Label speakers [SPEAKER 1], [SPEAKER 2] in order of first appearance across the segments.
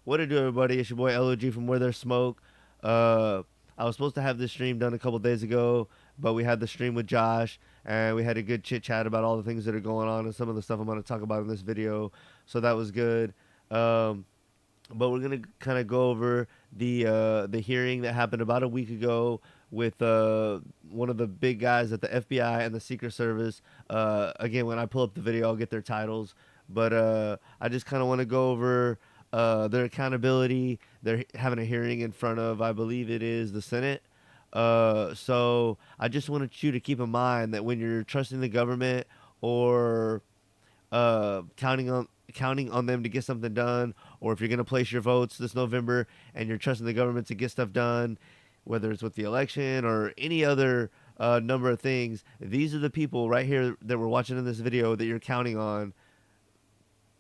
[SPEAKER 1] What it do, everybody? It's your boy LOG from Where There's Smoke. I was supposed to have this stream done a couple days ago, but we had the stream with Josh, and we had a good chit chat about all the things that are going on and some of the stuff I'm going to talk about in this video. So that was good. But we're going to kind of go over the hearing that happened about a week ago with one of the big guys at the FBI and the Secret Service. Again, when I pull up the video, I'll get their titles. But I just kind of want to go over their accountability. They're having a hearing in front of, I believe it is, the Senate. So I just wanted you to keep in mind that when you're trusting the government or counting on them to get something done, or if you're going to place your votes this November and you're trusting the government to get stuff done, whether it's with the election or any other number of things, these are the people right here that we're watching in this video that you're counting on.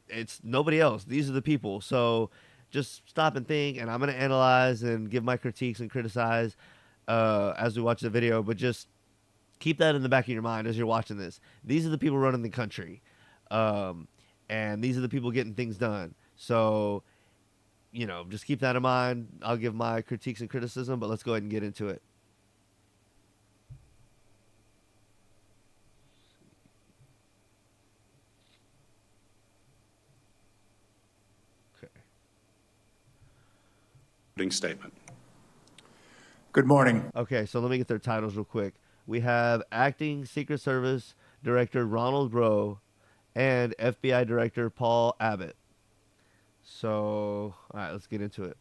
[SPEAKER 1] It's nobody else. These are the people. So just stop and think, and I'm going to analyze and give my critiques and criticize as we watch the video, but just keep that in the back of your mind as you're watching this. These are the people running the country, and these are the people getting things done. So, just keep that in mind. I'll give my critiques and criticism, but let's go ahead and get into it.
[SPEAKER 2] Statement.
[SPEAKER 3] Good morning.
[SPEAKER 1] Okay, so let me get their titles real quick. We have Acting Secret Service Director Ronald Rowe and FBI Director Paul Abbott. So, all right, let's get into it.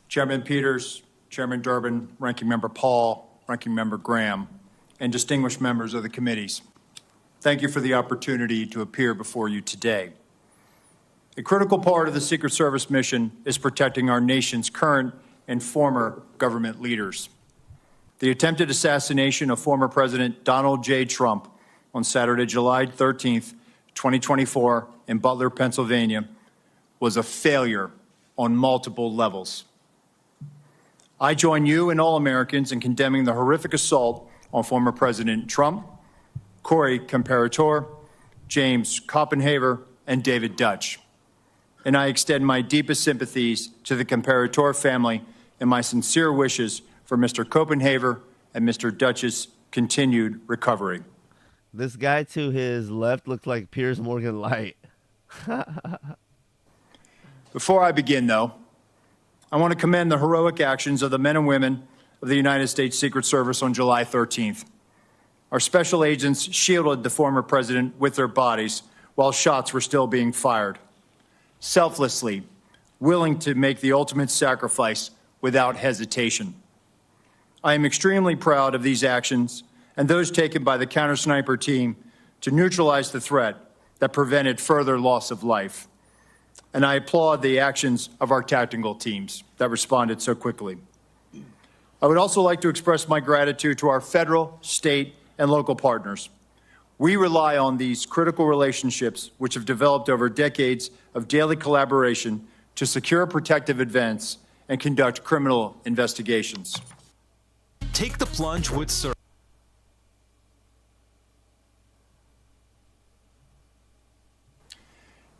[SPEAKER 3] Chairman Peters, Chairman Durbin, Ranking Member Paul, Ranking Member Graham, and distinguished members of the committees. Thank you for the opportunity to appear before you today. A critical part of the Secret Service mission is protecting our nation's current and former government leaders. The attempted assassination of former President Donald J. Trump on Saturday, July 13th, 2024, in Butler, Pennsylvania, was a failure on multiple levels. I join you and all Americans in condemning the horrific assault on former President Trump, Corey Comparator, James Copenhaver, and David Dutch. And I extend my deepest sympathies to the Comparator family and my sincere wishes for Mr. Copenhaver and Mr. Dutch's continued recovery.
[SPEAKER 1] This guy to his left looks like Piers Morgan Light.
[SPEAKER 3] Before I begin, though, I want to commend the heroic actions of the men and women of the United States Secret Service on July 13th. Our special agents shielded the former president with their bodies while shots were still being fired, selflessly, willing to make the ultimate sacrifice without hesitation. I am extremely proud of these actions and those taken by the counter-sniper team to neutralize the threat that prevented further loss of life. And I applaud the actions of our tactical teams that responded so quickly. I would also like to express my gratitude to our federal, state, and local partners. We rely on these critical relationships, which have developed over decades of daily collaboration to secure protective events and conduct criminal investigations.
[SPEAKER 4] Take the plunge with Sir.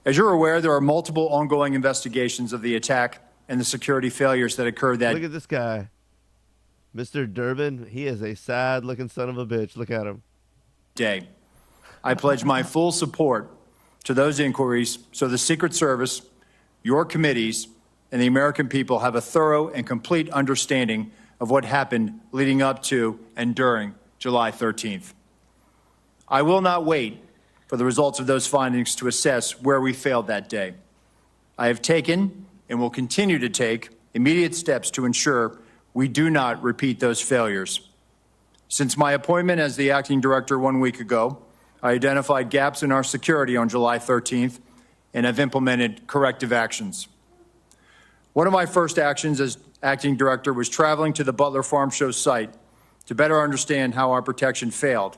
[SPEAKER 3] As you're aware, there are multiple ongoing investigations of the attack and the security failures that occurred that
[SPEAKER 1] Look at this guy. Mr. Durbin, he is a sad-looking son of a bitch. Look at him.
[SPEAKER 3] day. I pledge my full support to those inquiries so the Secret Service, your committees, and the American people have a thorough and complete understanding of what happened leading up to and during July 13th. I will not wait for the results of those findings to assess where we failed that day. I have taken and will continue to take immediate steps to ensure we do not repeat those failures. Since my appointment as the acting director 1 week ago, I identified gaps in our security on July 13th and have implemented corrective actions. One of my first actions as acting director was traveling to the Butler Farm Show site to better understand how our protection failed.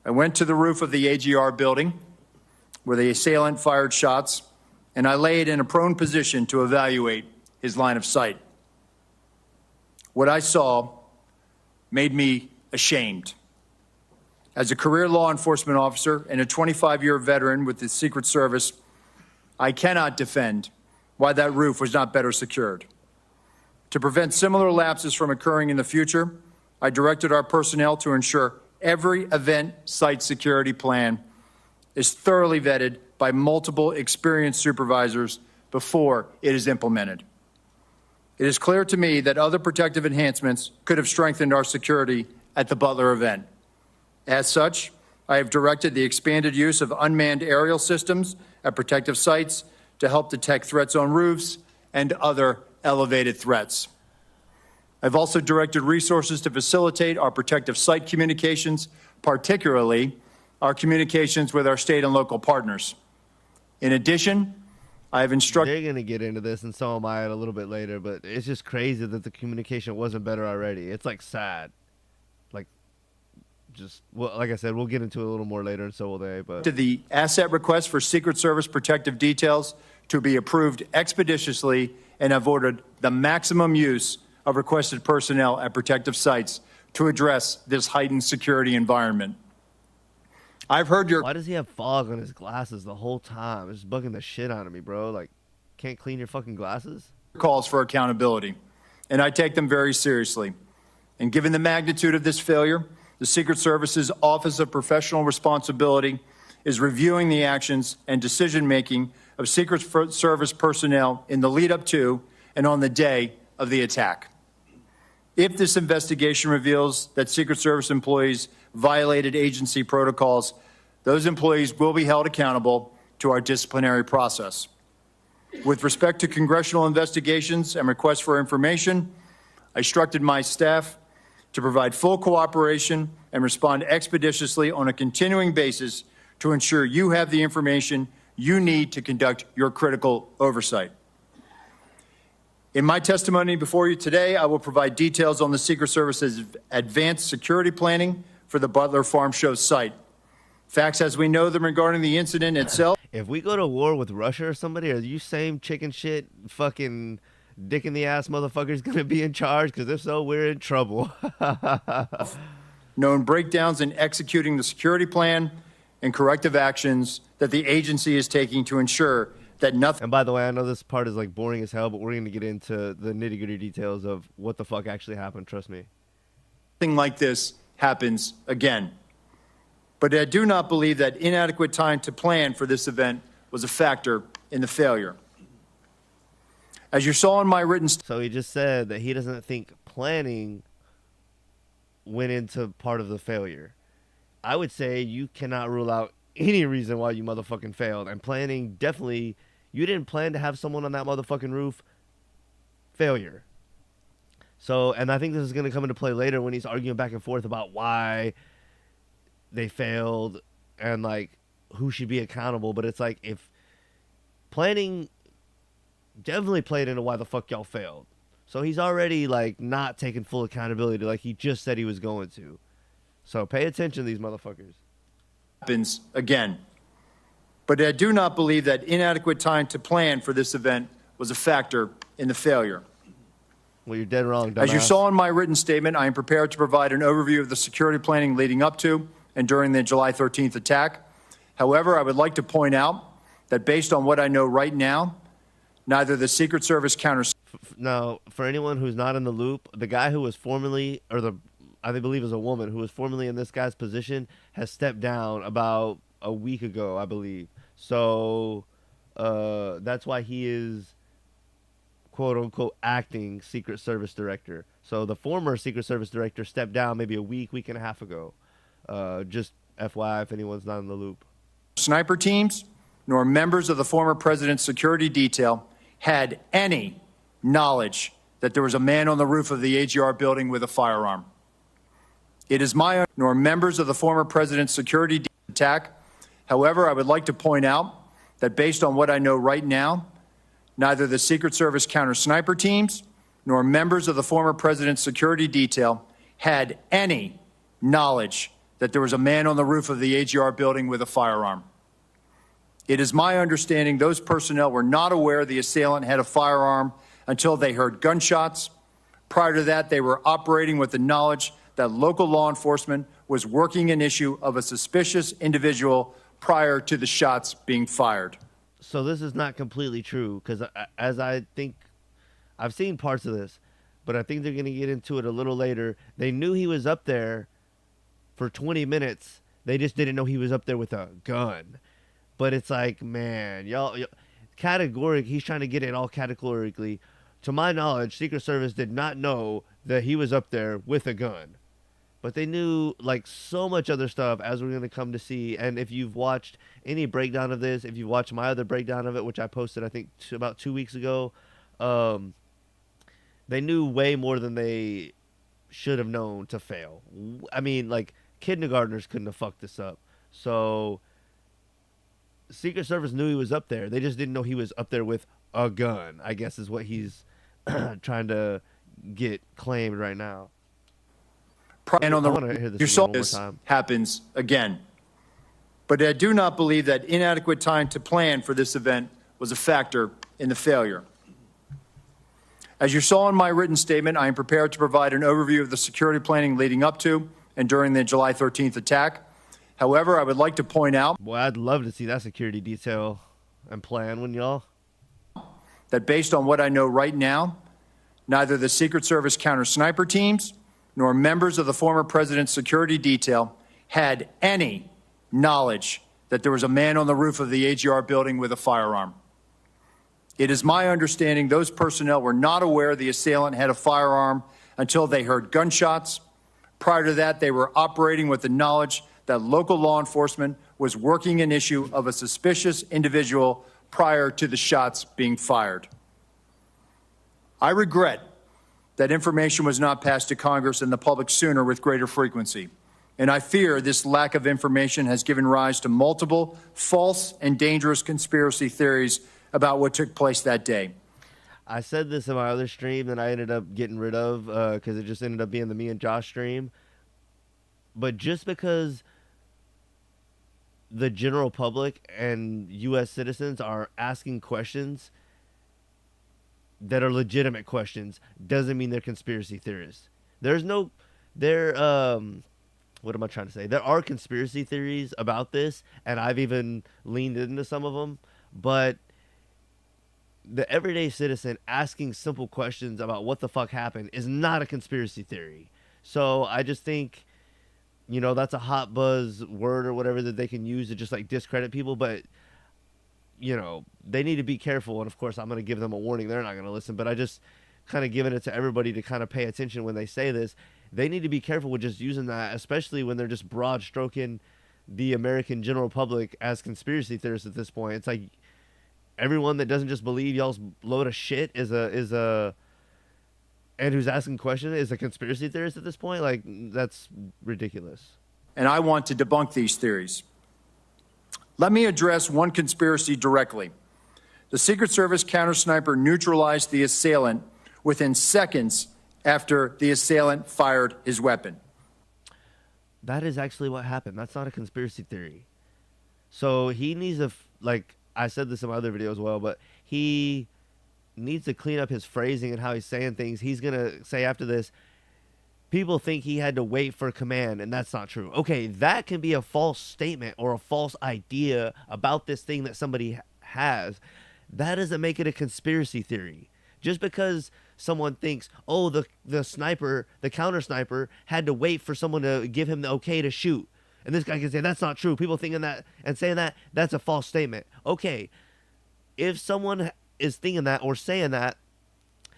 [SPEAKER 3] I went to the roof of the AGR building where the assailant fired shots, and I laid in a prone position to evaluate his line of sight. What I saw made me ashamed. As a career law enforcement officer and a 25-year veteran with the Secret Service, I cannot defend why that roof was not better secured. To prevent similar lapses from occurring in the future, I directed our personnel to ensure every event site security plan is thoroughly vetted by multiple experienced supervisors before it is implemented. It is clear to me that other protective enhancements could have strengthened our security at the Butler event. As such, I have directed the expanded use of unmanned aerial systems at protective sites to help detect threats on roofs and other elevated threats. I've also directed resources to facilitate our protective site communications, particularly our communications with our state and local partners. In addition, I have instructed...
[SPEAKER 1] They're going to get into this, and so am I a little bit later, but it's just crazy that the communication wasn't better already. It's, like, sad. Like, just, well, like I said, we'll get into it a little more later, and so will they, but...
[SPEAKER 3] the asset request for Secret Service protective details to be approved expeditiously, and have ordered the maximum use of requested personnel at protective sites to address this heightened security environment. I've heard your...
[SPEAKER 1] Why does he have fog on his glasses the whole time? It's bugging the shit out of me, bro. Like, can't clean your fucking glasses?
[SPEAKER 3] calls for accountability, and I take them very seriously. And given the magnitude of this failure, the Secret Service's Office of Professional Responsibility is reviewing the actions and decision-making of Secret Service personnel in the lead-up to and on the day of the attack. If this investigation reveals that Secret Service employees violated agency protocols, those employees will be held accountable to our disciplinary process. With respect to congressional investigations and requests for information, I instructed my staff to provide full cooperation and respond expeditiously on a continuing basis to ensure you have the information you need to conduct your critical oversight. In my testimony before you today, I will provide details on the Secret Service's advanced security planning for the Butler Farm Show site. Facts as we know them regarding the incident itself.
[SPEAKER 1] If we go to war with Russia or somebody, are you same chicken shit fucking dick in the ass motherfuckers gonna be in charge? Because if so, we're in trouble.
[SPEAKER 3] Known breakdowns in executing the security plan and corrective actions that the agency is taking to ensure that nothing...
[SPEAKER 1] And by the way, I know this part is like boring as hell, but we're gonna get into the nitty-gritty details of what the fuck actually happened, trust me.
[SPEAKER 3] Nothing like this happens again. But I do not believe that inadequate time to plan for this event was a factor in the failure. As you saw in my written...
[SPEAKER 1] So he just said that he doesn't think planning went into part of the failure. I would say you cannot rule out any reason why you motherfucking failed. And planning, definitely, you didn't plan to have someone on that motherfucking roof. Failure. So, and I think this is going to come into play later when he's arguing back and forth about why they failed and, like, who should be accountable. But it's like, if planning definitely played into why the fuck y'all failed. So he's already, like, not taking full accountability like he just said he was going to. So pay attention to these motherfuckers.
[SPEAKER 3] Happens again. But I do not believe that inadequate time to plan for this event was a factor in the failure.
[SPEAKER 1] Well, you're dead wrong, dumbass.
[SPEAKER 3] As you saw in my written statement, I am prepared to provide an overview of the security planning leading up to and during the July 13th attack. However, I would like to point out that based on what I know right now, neither the Secret Service counter...
[SPEAKER 1] Now, for anyone who's not in the loop, the guy who was formerly, or I believe is a woman, who was formerly in this guy's position has stepped down about a week ago, I believe. So that's why he is, quote-unquote, acting Secret Service director. So the former Secret Service director stepped down maybe a week and a half ago. Just FYI if anyone's not in the loop.
[SPEAKER 3] Sniper teams, nor members of the former president's security detail had any knowledge that there was a man on the roof of the AGR building with a firearm. It is my nor members of the former president's security attack. However, I would like to point out that based on what I know right now, neither the Secret Service counter sniper teams nor members of the former president's security detail had any knowledge that there was a man on the roof of the AGR building with a firearm. It is my understanding those personnel were not aware the assailant had a firearm until they heard gunshots. Prior to that, they were operating with the knowledge that local law enforcement was working an issue of a suspicious individual prior to the shots being fired.
[SPEAKER 1] So this is not completely true because as I think I've seen parts of this, but I think they're going to get into it a little later. They knew he was up there for 20 minutes. They just didn't know he was up there with a gun. But it's like, man, y'all categoric. He's trying to get it all categorically. To my knowledge, Secret Service did not know that he was up there with a gun. But they knew like so much other stuff, as we're going to come to see. And if you've watched any breakdown of this, if you watched my other breakdown of it, which I posted I think about 2 weeks ago, they knew way more than they should have known to fail. I mean, like, kindergartners couldn't have fucked this up. So Secret Service knew he was up there. They just didn't know he was up there with a gun, I guess is what he's trying to get claimed right now.
[SPEAKER 3] And on
[SPEAKER 1] I want to hear this one more time.
[SPEAKER 3] Happens again. But I do not believe that inadequate time to plan for this event was a factor in the failure. As you saw in my written statement, I am prepared to provide an overview of the security planning leading up to and during the July 13th attack. However, I would like to point out
[SPEAKER 1] Boy, I'd love to see that security detail and plan, wouldn't y'all?
[SPEAKER 3] that based on what I know right now, neither the Secret Service counter-sniper teams nor members of the former president's security detail had any knowledge that there was a man on the roof of the AGR building with a firearm. It is my understanding those personnel were not aware the assailant had a firearm until they heard gunshots. Prior to that, they were operating with the knowledge that local law enforcement was working an issue of a suspicious individual prior to the shots being fired. I regret that information was not passed to Congress and the public sooner with greater frequency. And I fear this lack of information has given rise to multiple false and dangerous conspiracy theories about what took place that day.
[SPEAKER 1] I said this in my other stream that I ended up getting rid of because it just ended up being the me and Josh stream. But just because the general public and U.S. citizens are asking questions that are legitimate questions doesn't mean they're conspiracy theorists. What am I trying to say? There are conspiracy theories about this, and I've even leaned into some of them, but the everyday citizen asking simple questions about what the fuck happened is not a conspiracy theory. So I just think, that's a hot buzz word or whatever that they can use to just like discredit people, but they need to be careful. And of course I'm going to give them a warning. They're not going to listen, but I just kind of giving it to everybody to kind of pay attention when they say this. They need to be careful with just using that, especially when they're just broad stroking the American general public as conspiracy theorists at this point. It's like everyone that doesn't just believe y'all's load of shit and who's asking questions is a conspiracy theorist at this point. Like, that's ridiculous.
[SPEAKER 3] And I want to debunk these theories. Let me address one conspiracy directly. The Secret Service counter-sniper neutralized the assailant within seconds after the assailant fired his weapon.
[SPEAKER 1] That is actually what happened. That's not a conspiracy theory. So he needs to, like I said this in my other video as well, but he needs to clean up his phrasing and how he's saying things. He's going to say after this, people think he had to wait for command, and that's not true. Okay, that can be a false statement or a false idea about this thing that somebody has. That doesn't make it a conspiracy theory. Just because someone thinks, oh, the sniper, the counter sniper, had to wait for someone to give him the okay to shoot, and this guy can say that's not true. People thinking that and saying that, that's a false statement. Okay, if someone is thinking that or saying that,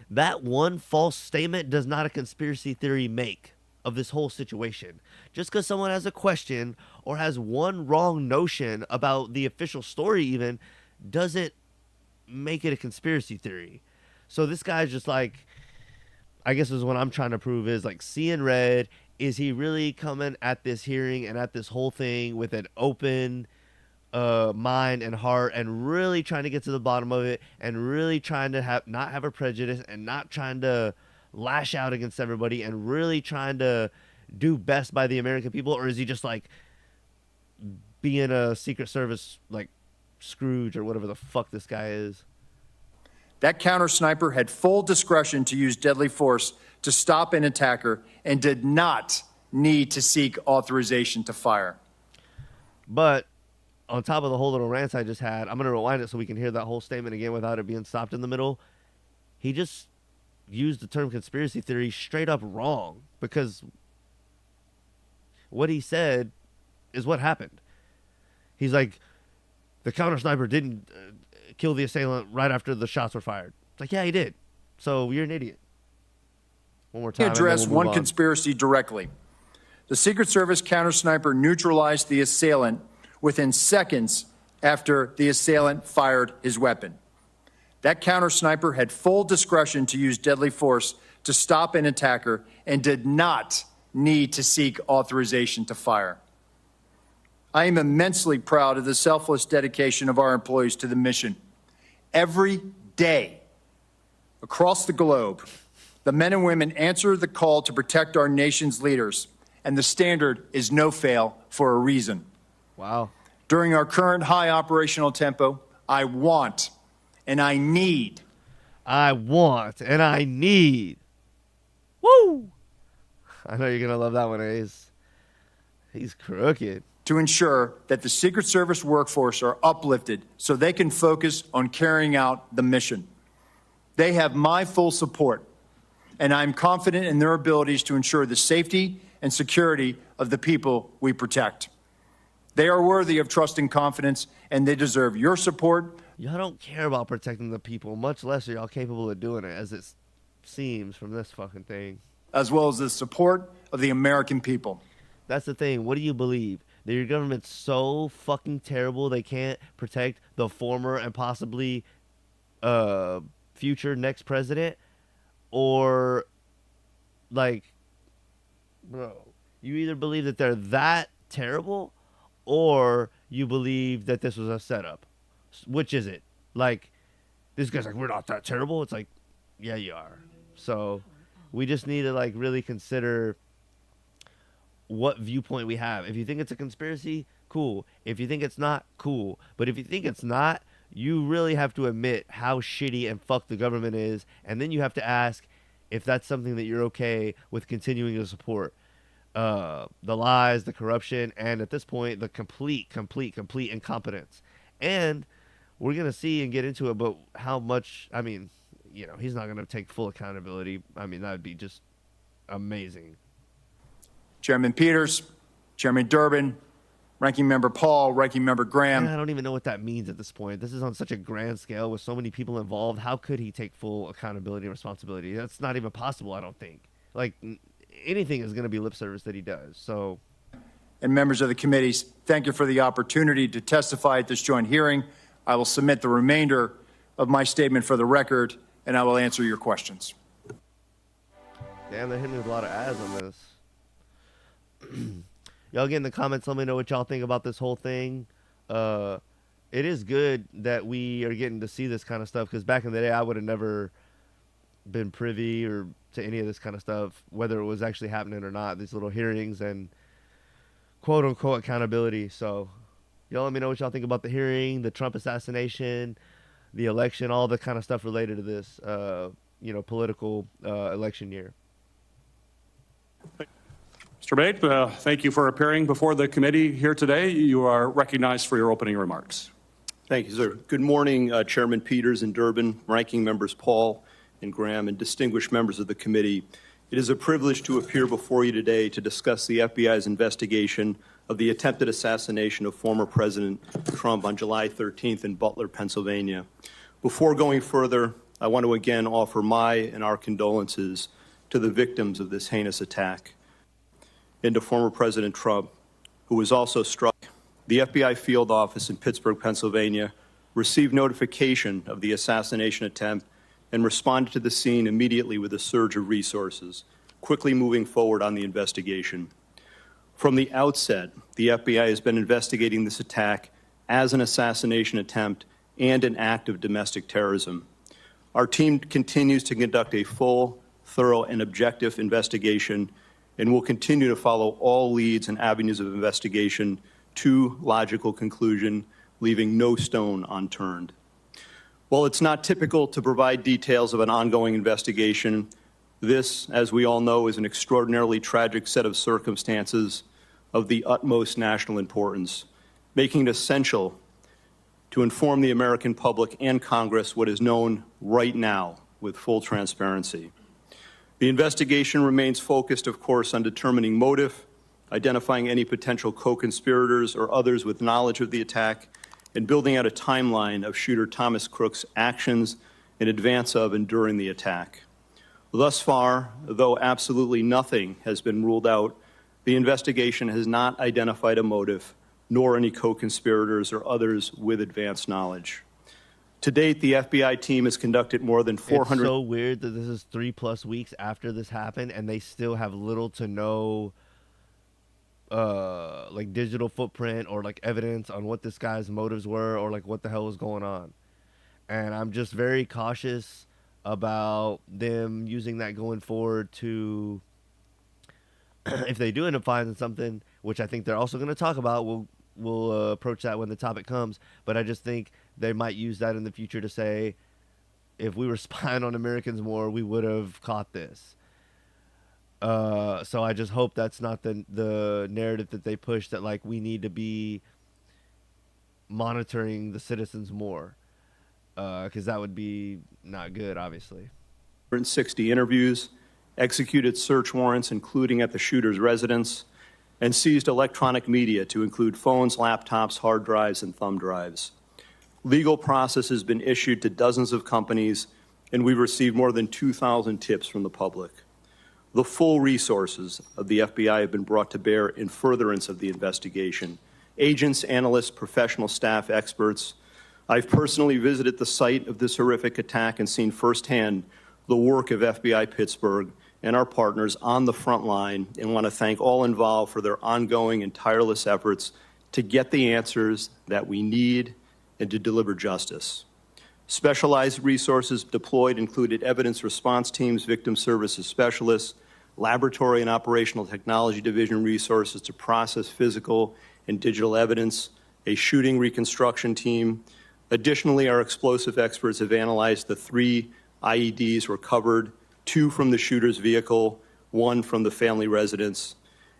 [SPEAKER 1] that one false statement does not a conspiracy theory make of this whole situation. Just because someone has a question or has one wrong notion about the official story even doesn't make it a conspiracy theory. So this guy's just like, I guess is what I'm trying to prove is like seeing red. Is he really coming at this hearing and at this whole thing with an open mind and heart and really trying to get to the bottom of it and really trying to not have a prejudice and not trying to lash out against everybody and really trying to do best by the American people? Or is he just like being a Secret Service like Scrooge or whatever the fuck this guy is?
[SPEAKER 3] That counter-sniper had full discretion to use deadly force to stop an attacker and did not need to seek authorization to fire.
[SPEAKER 1] But on top of the whole little rant I just had, I'm going to rewind it so we can hear that whole statement again without it being stopped in the middle. He just used the term conspiracy theory straight up wrong, because what he said is what happened. He's like, the counter sniper didn't kill the assailant right after the shots were fired. It's like, yeah, he did. So you're an idiot. One more time.
[SPEAKER 3] Address
[SPEAKER 1] we'll
[SPEAKER 3] one
[SPEAKER 1] on.
[SPEAKER 3] conspiracy directly. The Secret Service counter sniper neutralized the assailant within seconds after the assailant fired his weapon. That counter sniper had full discretion to use deadly force to stop an attacker and did not need to seek authorization to fire. I am immensely proud of the selfless dedication of our employees to the mission. Every day, across the globe, the men and women answer the call to protect our nation's leaders, and the standard is no fail for a reason.
[SPEAKER 1] Wow.
[SPEAKER 3] During our current high operational tempo, I want and I need.
[SPEAKER 1] I want and I need. Woo! I know you're going to love that one, Ace. He's crooked.
[SPEAKER 3] To ensure that the Secret Service workforce are uplifted so they can focus on carrying out the mission. They have my full support, and I'm confident in their abilities to ensure the safety and security of the people we protect. They are worthy of trust and confidence, and they deserve your support.
[SPEAKER 1] Y'all don't care about protecting the people, much less are y'all capable of doing it, as it seems from this fucking thing.
[SPEAKER 3] As well as the support of the American people.
[SPEAKER 1] That's the thing. What do you believe? That your government's so fucking terrible they can't protect the former and possibly future next president? Or, like, bro, you either believe that they're that terrible, or you believe that this was a setup. Which is it? Like, this guy's like, we're not that terrible. It's like, yeah, you are. So we just need to, like, really consider what viewpoint we have. If you think it's a conspiracy, cool. If you think it's not, cool. But if you think it's not, you really have to admit how shitty and fucked the government is, and then you have to ask if that's something that you're okay with continuing to support. The lies, the corruption, and at this point, the complete incompetence. And we're going to see and get into it, but how much, I mean, you know, he's not going to take full accountability. I mean, that would be just amazing.
[SPEAKER 3] Chairman Peters, Chairman Durbin, Ranking Member Paul, Ranking Member Graham.
[SPEAKER 1] I don't even know what that means at this point. This is on such a grand scale with so many people involved. How could he take full accountability and responsibility? That's not even possible, I don't think. Like, anything is going to be lip service that he does. So,
[SPEAKER 3] and members of the committees, thank you for the opportunity to testify at this joint hearing. I will submit the remainder of my statement for the record, and I will answer your questions.
[SPEAKER 1] Damn, they're hitting me with a lot of ads on this. Y'all get in the comments, let me know what y'all think about this whole thing. It is good that we are getting to see this kind of stuff, because back in the day I would have never been privy or to any of this kind of stuff, whether it was actually happening or not, these little hearings and quote unquote accountability. So y'all let me know what y'all think about the hearing, the Trump assassination, the election, all the kind of stuff related to this political election year.
[SPEAKER 2] Mr. Bate, thank you for appearing before the committee here today. You are recognized for your opening remarks.
[SPEAKER 5] Thank you, sir. Good morning, Chairman Peters and Durbin, Ranking Members Paul and Graham, and distinguished members of the committee. It is a privilege to appear before you today to discuss the FBI's investigation of the attempted assassination of former President Trump on July 13th in Butler, Pennsylvania. Before going further, I want to again offer my and our condolences to the victims of this heinous attack, and to former President Trump, who was also struck. The FBI field office in Pittsburgh, Pennsylvania, received notification of the assassination attempt and responded to the scene immediately with a surge of resources, quickly moving forward on the investigation. From the outset, the FBI has been investigating this attack as an assassination attempt and an act of domestic terrorism. Our team continues to conduct a full, thorough, and objective investigation, and will continue to follow all leads and avenues of investigation to logical conclusion, leaving no stone unturned. While it's not typical to provide details of an ongoing investigation, this, as we all know, is an extraordinarily tragic set of circumstances of the utmost national importance. making it essential to inform the American public and Congress what is known right now with full transparency. The investigation remains focused, of course, on determining motive, identifying any potential co-conspirators or others with knowledge of the attack, and building out a timeline of shooter Thomas Crook's actions in advance of and during the attack. Thus far, though absolutely nothing has been ruled out, the investigation has not identified a motive, nor any co-conspirators or others with advanced knowledge. To date, the FBI team has conducted more than 400...
[SPEAKER 1] It's so weird that this is 3+ weeks after this happened, and they still have little to no like digital footprint or like evidence on what this guy's motives were or like what the hell was going on. And I'm just very cautious about them using that going forward to, if they do end up finding something, which I think they're also going to talk about, we'll approach that when the topic comes. But I just think they might use that in the future to say, if we were spying on Americans more, we would have caught this. So I just hope that's not the narrative that they push, that like we need to be monitoring the citizens more, because that would be not good, obviously.
[SPEAKER 5] 160 interviews, executed search warrants, including at the shooter's residence, and seized electronic media to include phones, laptops, hard drives, and thumb drives. Legal process has been issued to dozens of companies, and we've received more than 2,000 tips from the public. The full resources of the FBI have been brought to bear in furtherance of the investigation. Agents, analysts, professional staff, experts. I've personally visited the site of this horrific attack and seen firsthand the work of FBI Pittsburgh and our partners on the front line, and want to thank all involved for their ongoing and tireless efforts to get the answers that we need and to deliver justice. Specialized resources deployed included evidence response teams, victim services specialists, laboratory and operational technology division resources to process physical and digital evidence, a shooting reconstruction team. Additionally, our explosive experts have analyzed the 3 IEDs recovered, 2 from the shooter's vehicle, 1 from the family residence.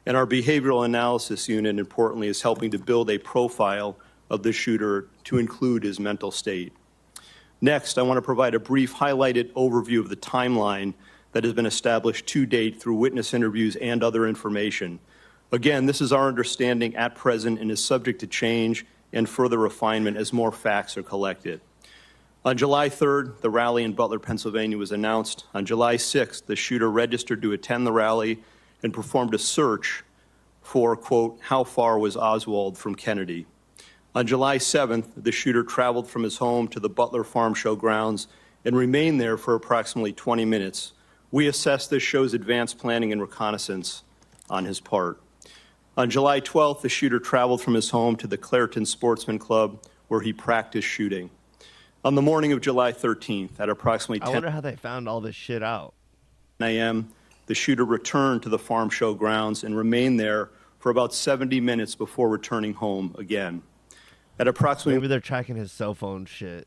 [SPEAKER 5] And our behavioral analysis unit, importantly, is helping to build a profile of the shooter to include his mental state. Next, I want to provide a brief highlighted overview of the timeline that has been established to date through witness interviews and other information. Again, this is our understanding at present and is subject to change and further refinement as more facts are collected. On July 3rd, the rally in Butler, Pennsylvania was announced. On July 6th, the shooter registered to attend the rally and performed a search for, quote, how far was Oswald from Kennedy? On July 7th, the shooter traveled from his home to the Butler Farm Show grounds and remained there for approximately 20 minutes. We assess this shows advanced planning and reconnaissance on his part. On July 12th, the shooter traveled from his home to the Clairton Sportsman Club, where he practiced shooting. On the morning of July 13th, at approximately 10
[SPEAKER 1] I wonder how they found all this shit out.
[SPEAKER 5] a.m., the shooter returned to the Farm Show grounds and remained there for about 70 minutes before returning home again. At approximately
[SPEAKER 1] Maybe they're tracking his cell phone shit.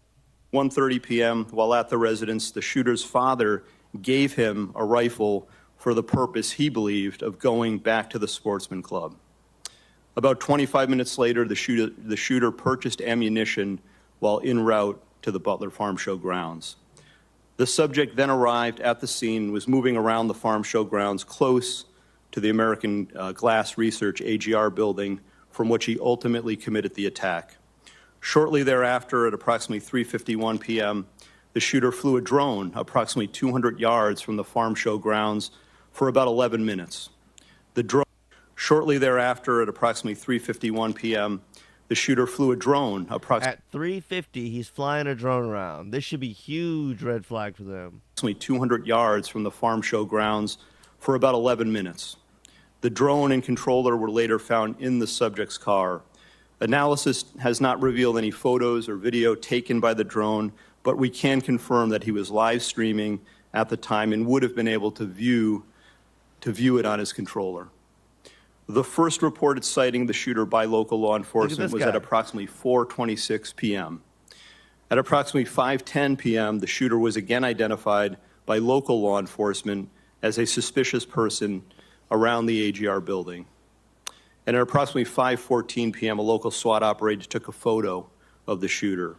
[SPEAKER 5] 1:30 p.m., while at the residence, the shooter's father gave him a rifle for the purpose, he believed, of going back to the Sportsman Club. About 25 minutes later, the shooter purchased ammunition while en route to the Butler Farm Show grounds. The subject then arrived at the scene and was moving around the Farm Show grounds close to the American Glass Research AGR building, from which he ultimately committed the attack. Shortly thereafter, at approximately 3:51 p.m., the shooter flew a drone approximately 200 yards from the Farm Show grounds for about 11 minutes. Shortly thereafter, at approximately 3:51 p.m., the shooter flew a drone approximately
[SPEAKER 1] At 3:50, he's flying a drone around. This should be huge red flag for them.
[SPEAKER 5] 200 yards from the Farm Show grounds for about 11 minutes. The drone and controller were later found in the subject's car. Analysis has not revealed any photos or video taken by the drone, but we can confirm that he was live streaming at the time and would have been able to view it on his controller. The first reported sighting of the shooter by local law enforcement was at approximately 4:26 p.m. At approximately 5:10 p.m., the shooter was again identified by local law enforcement as a suspicious person around the AGR building. And at approximately 5:14 p.m., a local SWAT operator took a photo of the shooter.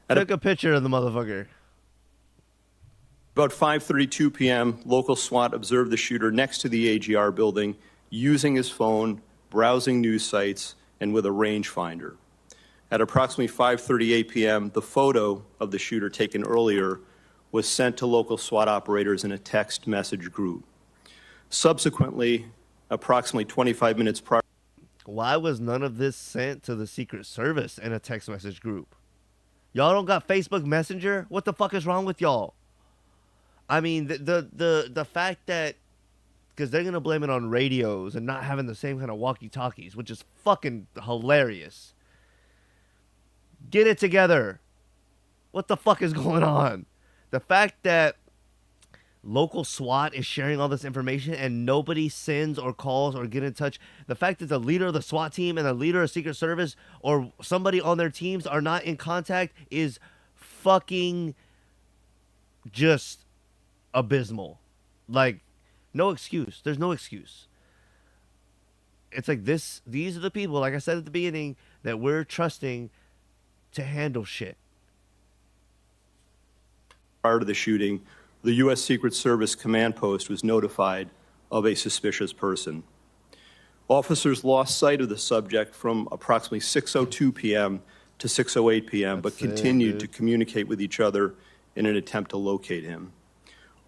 [SPEAKER 1] Took a picture of the motherfucker.
[SPEAKER 5] About 5:32 p.m., local SWAT observed the shooter next to the AGR building using his phone, browsing news sites, and with a rangefinder. At approximately 5:38 p.m., the photo of the shooter taken earlier was sent to local SWAT operators in a text message group. Subsequently, approximately 25 minutes prior,
[SPEAKER 1] Why was none of this sent to the Secret Service in a text message group? Y'all don't got Facebook Messenger? What the fuck is wrong with y'all? I mean, the fact that, because they're gonna blame it on radios and not having the same kind of walkie-talkies, which is fucking hilarious. Get it together. What the fuck is going on? The fact that local SWAT is sharing all this information and nobody sends or calls or get in touch. The fact that the leader of the SWAT team and the leader of Secret Service or somebody on their teams are not in contact is fucking just abysmal. Like, no excuse. There's no excuse. It's like this. These are the people, like I said at the beginning, that we're trusting to handle shit.
[SPEAKER 5] prior to the shooting, the U.S. Secret Service command post was notified of a suspicious person. Officers lost sight of the subject from approximately 6:02 p.m. to 6:08 p.m., but continued to communicate with each other in an attempt to locate him.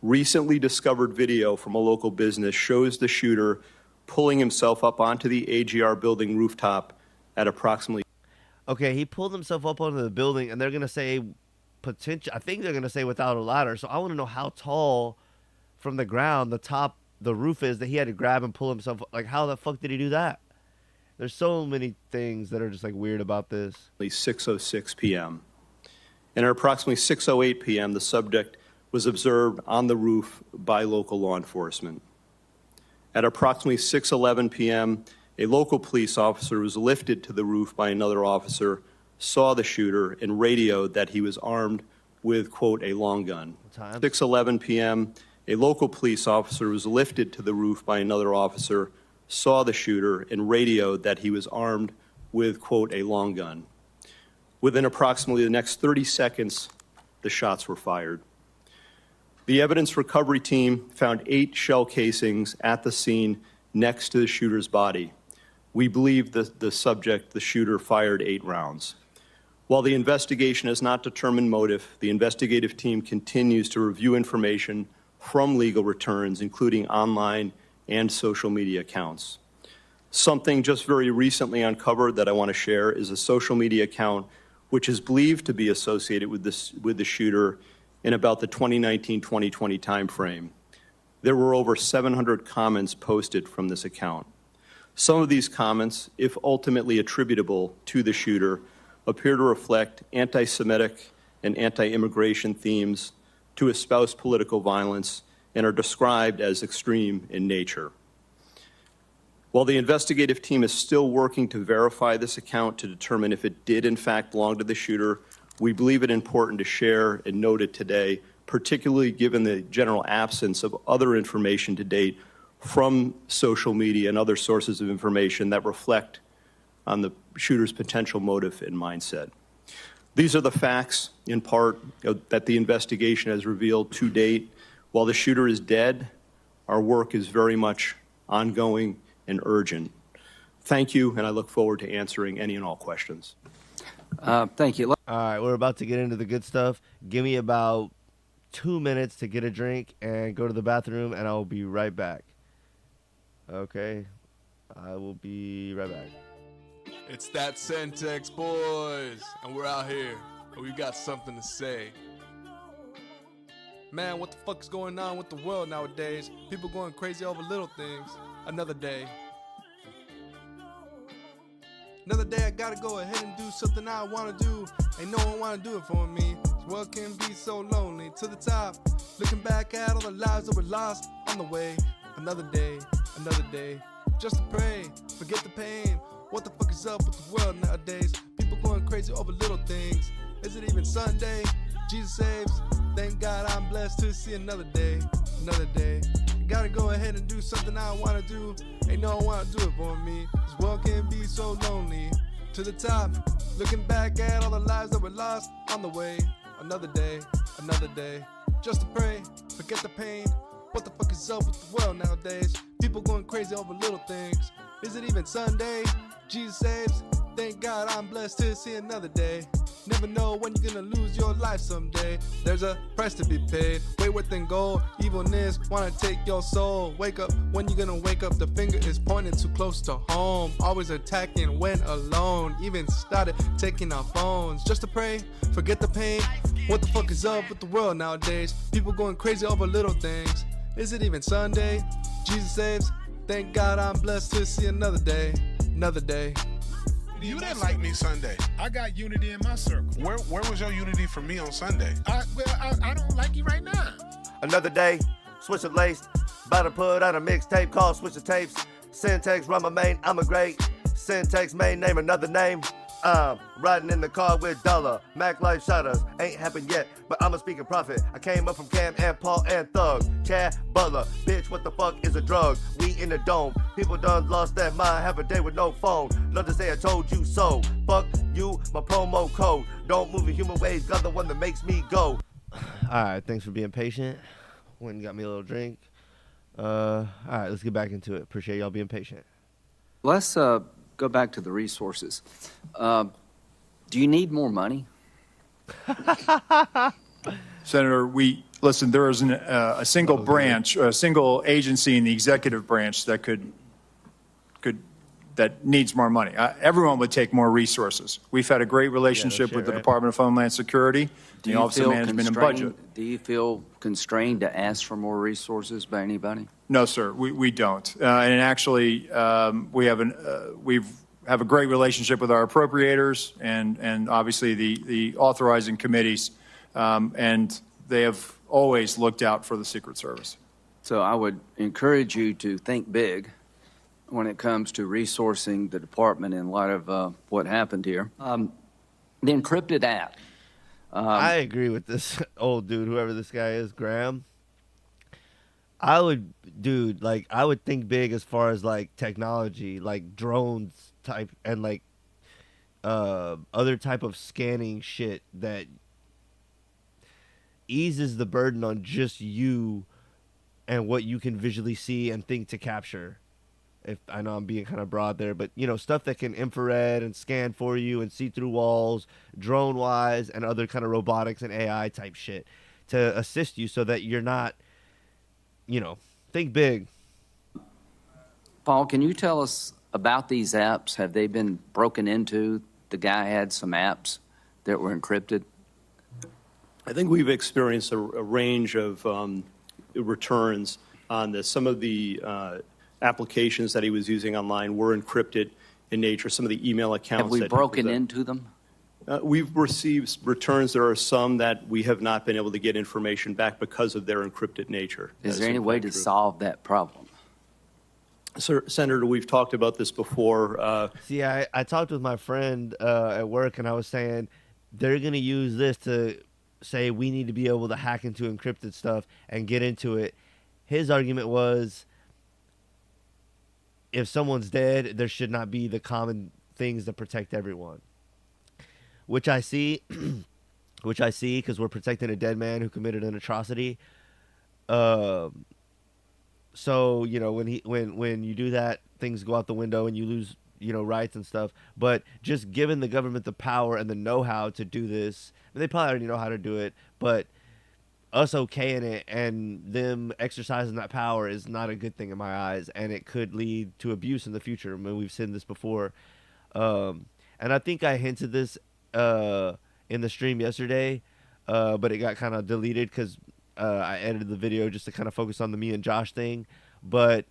[SPEAKER 5] Recently discovered video from a local business shows the shooter pulling himself up onto the AGR building rooftop at approximately.
[SPEAKER 1] Okay, he pulled himself up onto the building, and they're gonna say potential. I think they're gonna say without a ladder. So I want to know how tall from the ground the roof is that he had to grab and pull himself. Like, how the fuck did he do that? There's so many things that are just like weird about this.
[SPEAKER 5] 6:06 p.m. And at approximately 6:08 p.m., the subject was observed on the roof by local law enforcement. At approximately 6:11 p.m., a local police officer was lifted to the roof by another officer, saw the shooter, and radioed that he was armed with, quote, a long gun. 6:11 p.m., a local police officer was lifted to the roof by another officer, saw the shooter, and radioed that he was armed with, quote, a long gun. Within approximately the next 30 seconds, the shots were fired. The evidence recovery team found 8 shell casings at the scene next to the shooter's body. We believe the subject, the shooter, fired 8 rounds. While the investigation has not determined motive, the investigative team continues to review information from legal returns, including online and social media accounts. Something just very recently uncovered that I want to share is a social media account which is believed to be associated with the shooter in about the 2019-2020 timeframe. There were over 700 comments posted from this account. Some of these comments, if ultimately attributable to the shooter, appear to reflect anti-Semitic and anti-immigration themes, to espouse political violence, and are described as extreme in nature. While the investigative team is still working to verify this account to determine if it did in fact belong to the shooter, we believe it important to share and note it today, particularly given the general absence of other information to date from social media and other sources of information that reflect on the shooter's potential motive and mindset. These are the facts, in part, that the investigation has revealed to date. While the shooter is dead, our work is very much ongoing and urgent. Thank you, and I look forward to answering any and all questions.
[SPEAKER 6] Thank you.
[SPEAKER 1] All right, we're about to get into the good stuff. Give me about 2 minutes to get a drink and go to the bathroom, and I'll be right back. Okay, I will be right back.
[SPEAKER 7] It's that Centex boys, and we're out here, and we got something to say. Man, what the fuck is going on with the world nowadays? People going crazy over little things. Another day. Another day I gotta go ahead and do something I wanna do. Ain't no one wanna do it for me. This world can be so lonely. To the top, looking back at all the lives that were lost on the way. Another day, just to pray, forget the pain. What the fuck is up with the world nowadays? People going crazy over little things. Is it even Sunday? Jesus saves. Thank God I'm blessed to see another day. gotta go ahead and do something I wanna do. Ain't no one wanna do it for me. This world can be so lonely. To the top, looking back at all the lives that were lost on the way. Another day, another day. Just to pray, forget the pain. What the fuck is up with the world nowadays? People going crazy over little things. Is it even Sunday? Jesus saves. Thank God I'm blessed to see another day. Never know when you're gonna lose your life someday. There's a price to be paid, way worth than gold. Evilness wanna take your soul. Wake up when you're gonna wake up. The finger is pointing too close to home. Always attacking when alone. Even started taking our phones just to pray, forget the pain. What the fuck is up with the world nowadays? People going crazy over little things. Is it even Sunday? Jesus saves. Thank God I'm blessed to see another day. Another day.
[SPEAKER 8] You didn't like me Sunday. I got unity in my circle. Where was your unity for me on Sunday? I don't like you right now.
[SPEAKER 1] Another day, switch of laced. About to put out a mixtape called Switch of Tapes. Syntax, run my main, I'm a great. Syntax, main name, another name. Riding in the car with Dollar. Mac Life Shutters. Ain't happened yet, but I'm a speaking prophet. I came up from Cam and Paul and Thug. Chad Butler. Bitch, what the fuck is a drug? We in the dome. People done lost their mind. Have a day with no phone. Love to say I told you so. Fuck you, my promo code. Don't move in human ways. Got the one that makes me go. Alright, thanks for being patient. Went and got me a little drink. Alright, let's get back into it. Appreciate y'all being patient.
[SPEAKER 6] Let's go back to the resources. Do you need more money?
[SPEAKER 3] Senator, listen, there is a single branch, a single agency in the executive branch that that needs more money. Everyone would take more resources. We've had a great relationship with the Department of Homeland Security, the Office of Management and Budget.
[SPEAKER 6] Do you feel constrained to ask for more resources by anybody?
[SPEAKER 3] No, sir, we don't. And actually, we have a great relationship with our appropriators and obviously the authorizing committees, and they have always looked out for the Secret Service.
[SPEAKER 6] So I would encourage you to think big when it comes to resourcing the department in light of what happened here. The encrypted app.
[SPEAKER 1] I agree with this old dude, whoever this guy is, Graham. I would think big as far as like technology, like drones type and like other type of scanning shit that eases the burden on just you and what you can visually see and think to capture. If I know I'm being kind of broad there, but stuff that can infrared and scan for you and see through walls, drone wise, and other kind of robotics and AI type shit to assist you so that you're not, think big.
[SPEAKER 6] Paul, can you tell us about these apps? Have they been broken into? The guy had some apps that were encrypted.
[SPEAKER 5] I think we've experienced a range of returns on this. Some of the applications that he was using online were encrypted in nature. Some of the email accounts.
[SPEAKER 6] Have we broken into them?
[SPEAKER 5] We've received returns. There are some that we have not been able to get information back because of their encrypted nature.
[SPEAKER 6] Is there any way to solve that problem?
[SPEAKER 5] Sir, Senator, we've talked about this before.
[SPEAKER 1] See, I talked with my friend at work, and I was saying they're going to use this to say we need to be able to hack into encrypted stuff and get into it. His argument was, if someone's dead, there should not be the common things that protect everyone. Which I see, because we're protecting a dead man who committed an atrocity. So when you do that, things go out the window and you lose rights and stuff. But just giving the government the power and the know-how to do this, they probably already know how to do it, but us okaying it and them exercising that power is not a good thing in my eyes, and it could lead to abuse in the future. I mean, we've seen this before, and I think I hinted this in the stream yesterday, but it got kind of deleted because I edited the video just to kind of focus on the me and Josh thing. But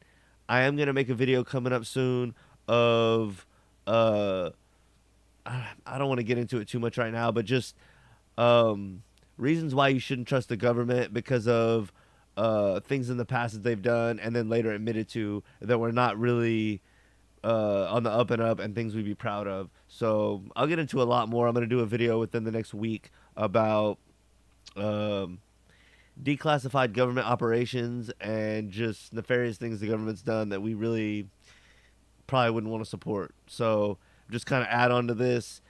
[SPEAKER 1] I am gonna make a video coming up soon of I don't want to get into it too much right now, but just reasons why you shouldn't trust the government because of things in the past that they've done and then later admitted to that were not really on the up and up and things we'd be proud of. So I'll get into a lot more. I'm going to do a video within the next week about declassified government operations and just nefarious things the government's done that we really probably wouldn't want to support. So just kind of add on to this,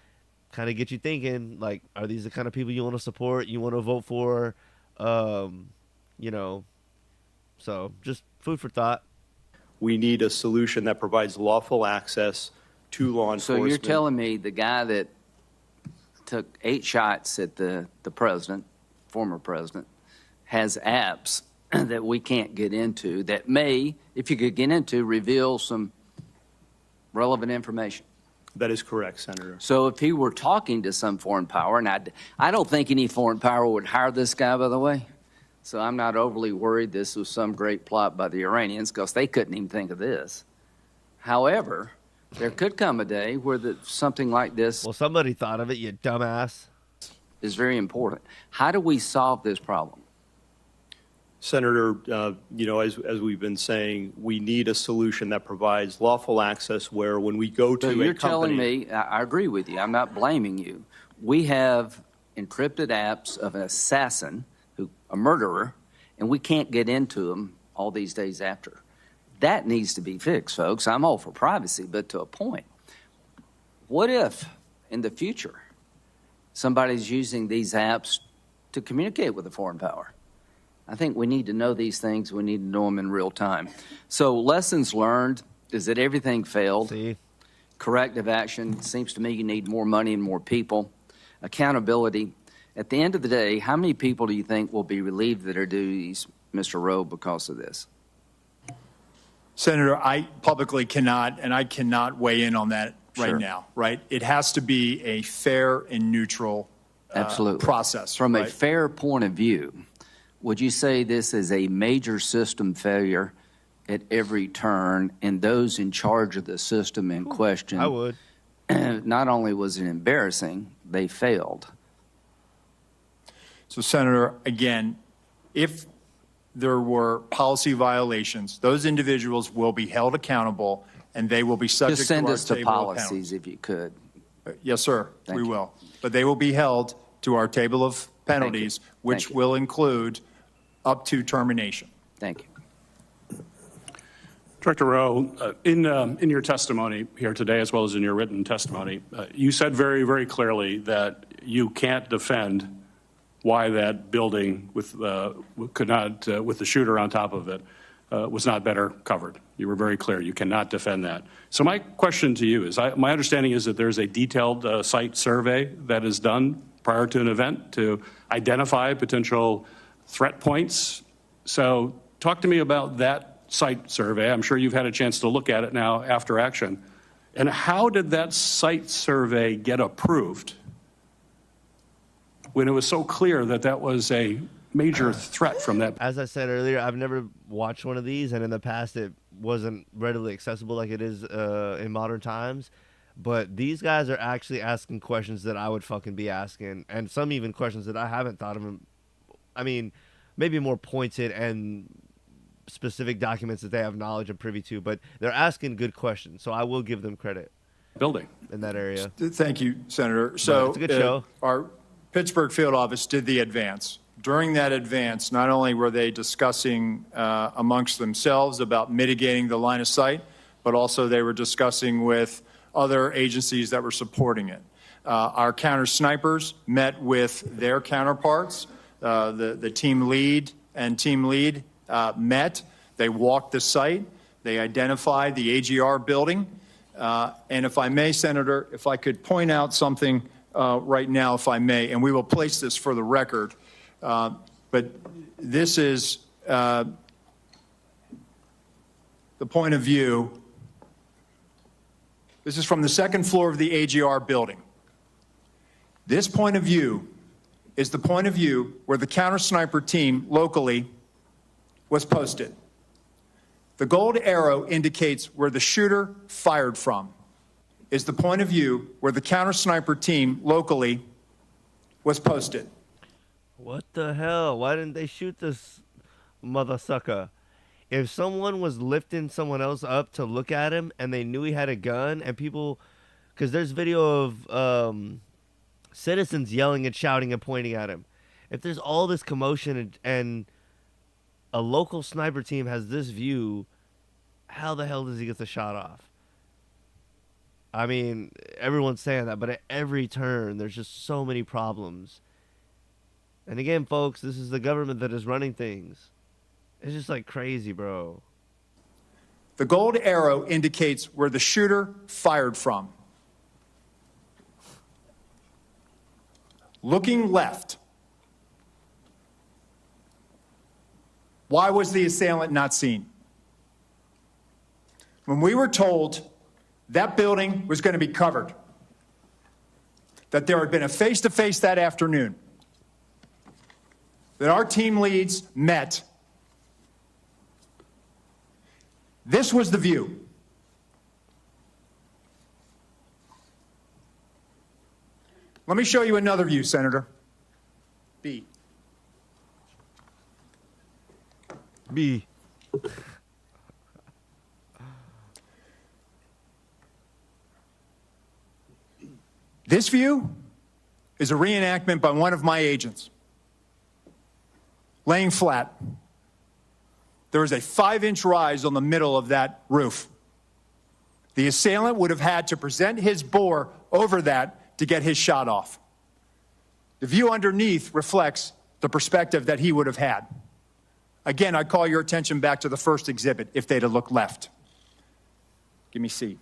[SPEAKER 1] kind of get you thinking, like, are these the kind of people you want to support, you want to vote for? You know, so just food for thought.
[SPEAKER 5] We need a solution that provides lawful access to law enforcement.
[SPEAKER 6] So you're telling me the guy that took 8 shots at the president, former president, has apps that we can't get into that may, if you could get into, reveal some relevant information?
[SPEAKER 5] That is correct, Senator.
[SPEAKER 6] So if he were talking to some foreign power, and I don't think any foreign power would hire this guy, by the way, so I'm not overly worried this was some great plot by the Iranians, because they couldn't even think of this. However, there could come a day where something like this
[SPEAKER 1] Well, somebody thought of it, you dumbass.
[SPEAKER 6] is very important. How do we solve this problem?
[SPEAKER 5] Senator, as we've been saying, we need a solution that provides lawful access where when we go to
[SPEAKER 6] So
[SPEAKER 5] a
[SPEAKER 6] you're
[SPEAKER 5] company...
[SPEAKER 6] telling me, I agree with you, I'm not blaming you. We have encrypted apps of an assassin, a murderer, and we can't get into them all these days after. That needs to be fixed, folks. I'm all for privacy, but to a point. What if, in the future, somebody's using these apps to communicate with a foreign power? I think we need to know these things. We need to know them in real time. So lessons learned is that everything failed.
[SPEAKER 1] See?
[SPEAKER 6] Corrective action. Seems to me you need more money and more people. Accountability. At the end of the day, how many people do you think will be relieved of their duties, Mr. Rowe, because of this?
[SPEAKER 3] Senator, I publicly cannot, and I cannot weigh in on that right
[SPEAKER 6] Sure.
[SPEAKER 3] now, right? It has to be a fair and neutral
[SPEAKER 6] Absolutely.
[SPEAKER 3] process.
[SPEAKER 6] From a
[SPEAKER 3] right?
[SPEAKER 6] fair point of view, would you say this is a major system failure at every turn, and those in charge of the system in question,
[SPEAKER 1] I would.
[SPEAKER 6] not only was it embarrassing, they failed?
[SPEAKER 3] So, Senator, again, if there were policy violations, those individuals will be held accountable, and they will be subject
[SPEAKER 6] Just send
[SPEAKER 3] to our
[SPEAKER 6] us the
[SPEAKER 3] table of
[SPEAKER 6] policies
[SPEAKER 3] penalties.
[SPEAKER 6] if you could.
[SPEAKER 3] Yes, sir,
[SPEAKER 6] Thank
[SPEAKER 3] we
[SPEAKER 6] you.
[SPEAKER 3] will. But they will be held to our table of penalties, which
[SPEAKER 6] Thank you.
[SPEAKER 3] will include up to termination.
[SPEAKER 6] Thank you.
[SPEAKER 2] Director Rowe, in your testimony here today, as well as in your written testimony, you said very, very clearly that you can't defend why that building with the shooter on top of it was not better covered. You were very clear. You cannot defend that. So my question to you is, my understanding is that there's a detailed site survey that is done prior to an event to identify potential threat points. So talk to me about that site survey. I'm sure you've had a chance to look at it now after action. And how did that site survey get approved when it was so clear that that was a major threat from that?
[SPEAKER 1] As I said earlier, I've never watched one of these, and in the past it wasn't readily accessible like it is in modern times. But these guys are actually asking questions that I would fucking be asking, and some even questions that I haven't thought of. I mean, maybe more pointed and specific documents that they have knowledge and privy to, but they're asking good questions, so I will give them credit
[SPEAKER 2] Building.
[SPEAKER 1] in that area.
[SPEAKER 3] Thank you, Senator. So
[SPEAKER 1] it's a good show.
[SPEAKER 3] Our Pittsburgh field office did the advance. During that advance, not only were they discussing amongst themselves about mitigating the line of sight, but also they were discussing with other agencies that were supporting it. Our counter snipers met with their counterparts. The team lead and team lead met. They walked the site. They identified the AGR building. And if I may, Senator, if I could point out something right now, if I may, and we will place this for the record, but this is the point of view. This is from the second floor of the AGR building. This point of view is the point of view where the counter sniper team locally was posted. The gold arrow indicates where the shooter fired from. Is the point of view where the counter sniper team locally was posted.
[SPEAKER 1] What the hell? Why didn't they shoot this mother sucker? If someone was lifting someone else up to look at him and they knew he had a gun, and people, because there's video of citizens yelling and shouting and pointing at him, if there's all this commotion and a local sniper team has this view, how the hell does he get the shot off? I mean, everyone's saying that, but at every turn, there's just so many problems. And again, folks, this is the government that is running things. It's just like crazy, bro.
[SPEAKER 3] The gold arrow indicates where the shooter fired from. Looking left. Why was the assailant not seen? When we were told that building was going to be covered, that there had been a face-to-face that afternoon, that our team leads met, this was the view. Let me show you another view, Senator. B.
[SPEAKER 1] B.
[SPEAKER 3] This view is a reenactment by one of my agents. Laying flat. There is a 5-inch rise on the middle of that roof. The assailant would have had to present his bore over that to get his shot off. The view underneath reflects the perspective that he would have had. Again, I call your attention back to the first exhibit if they'd have looked left. Give me C.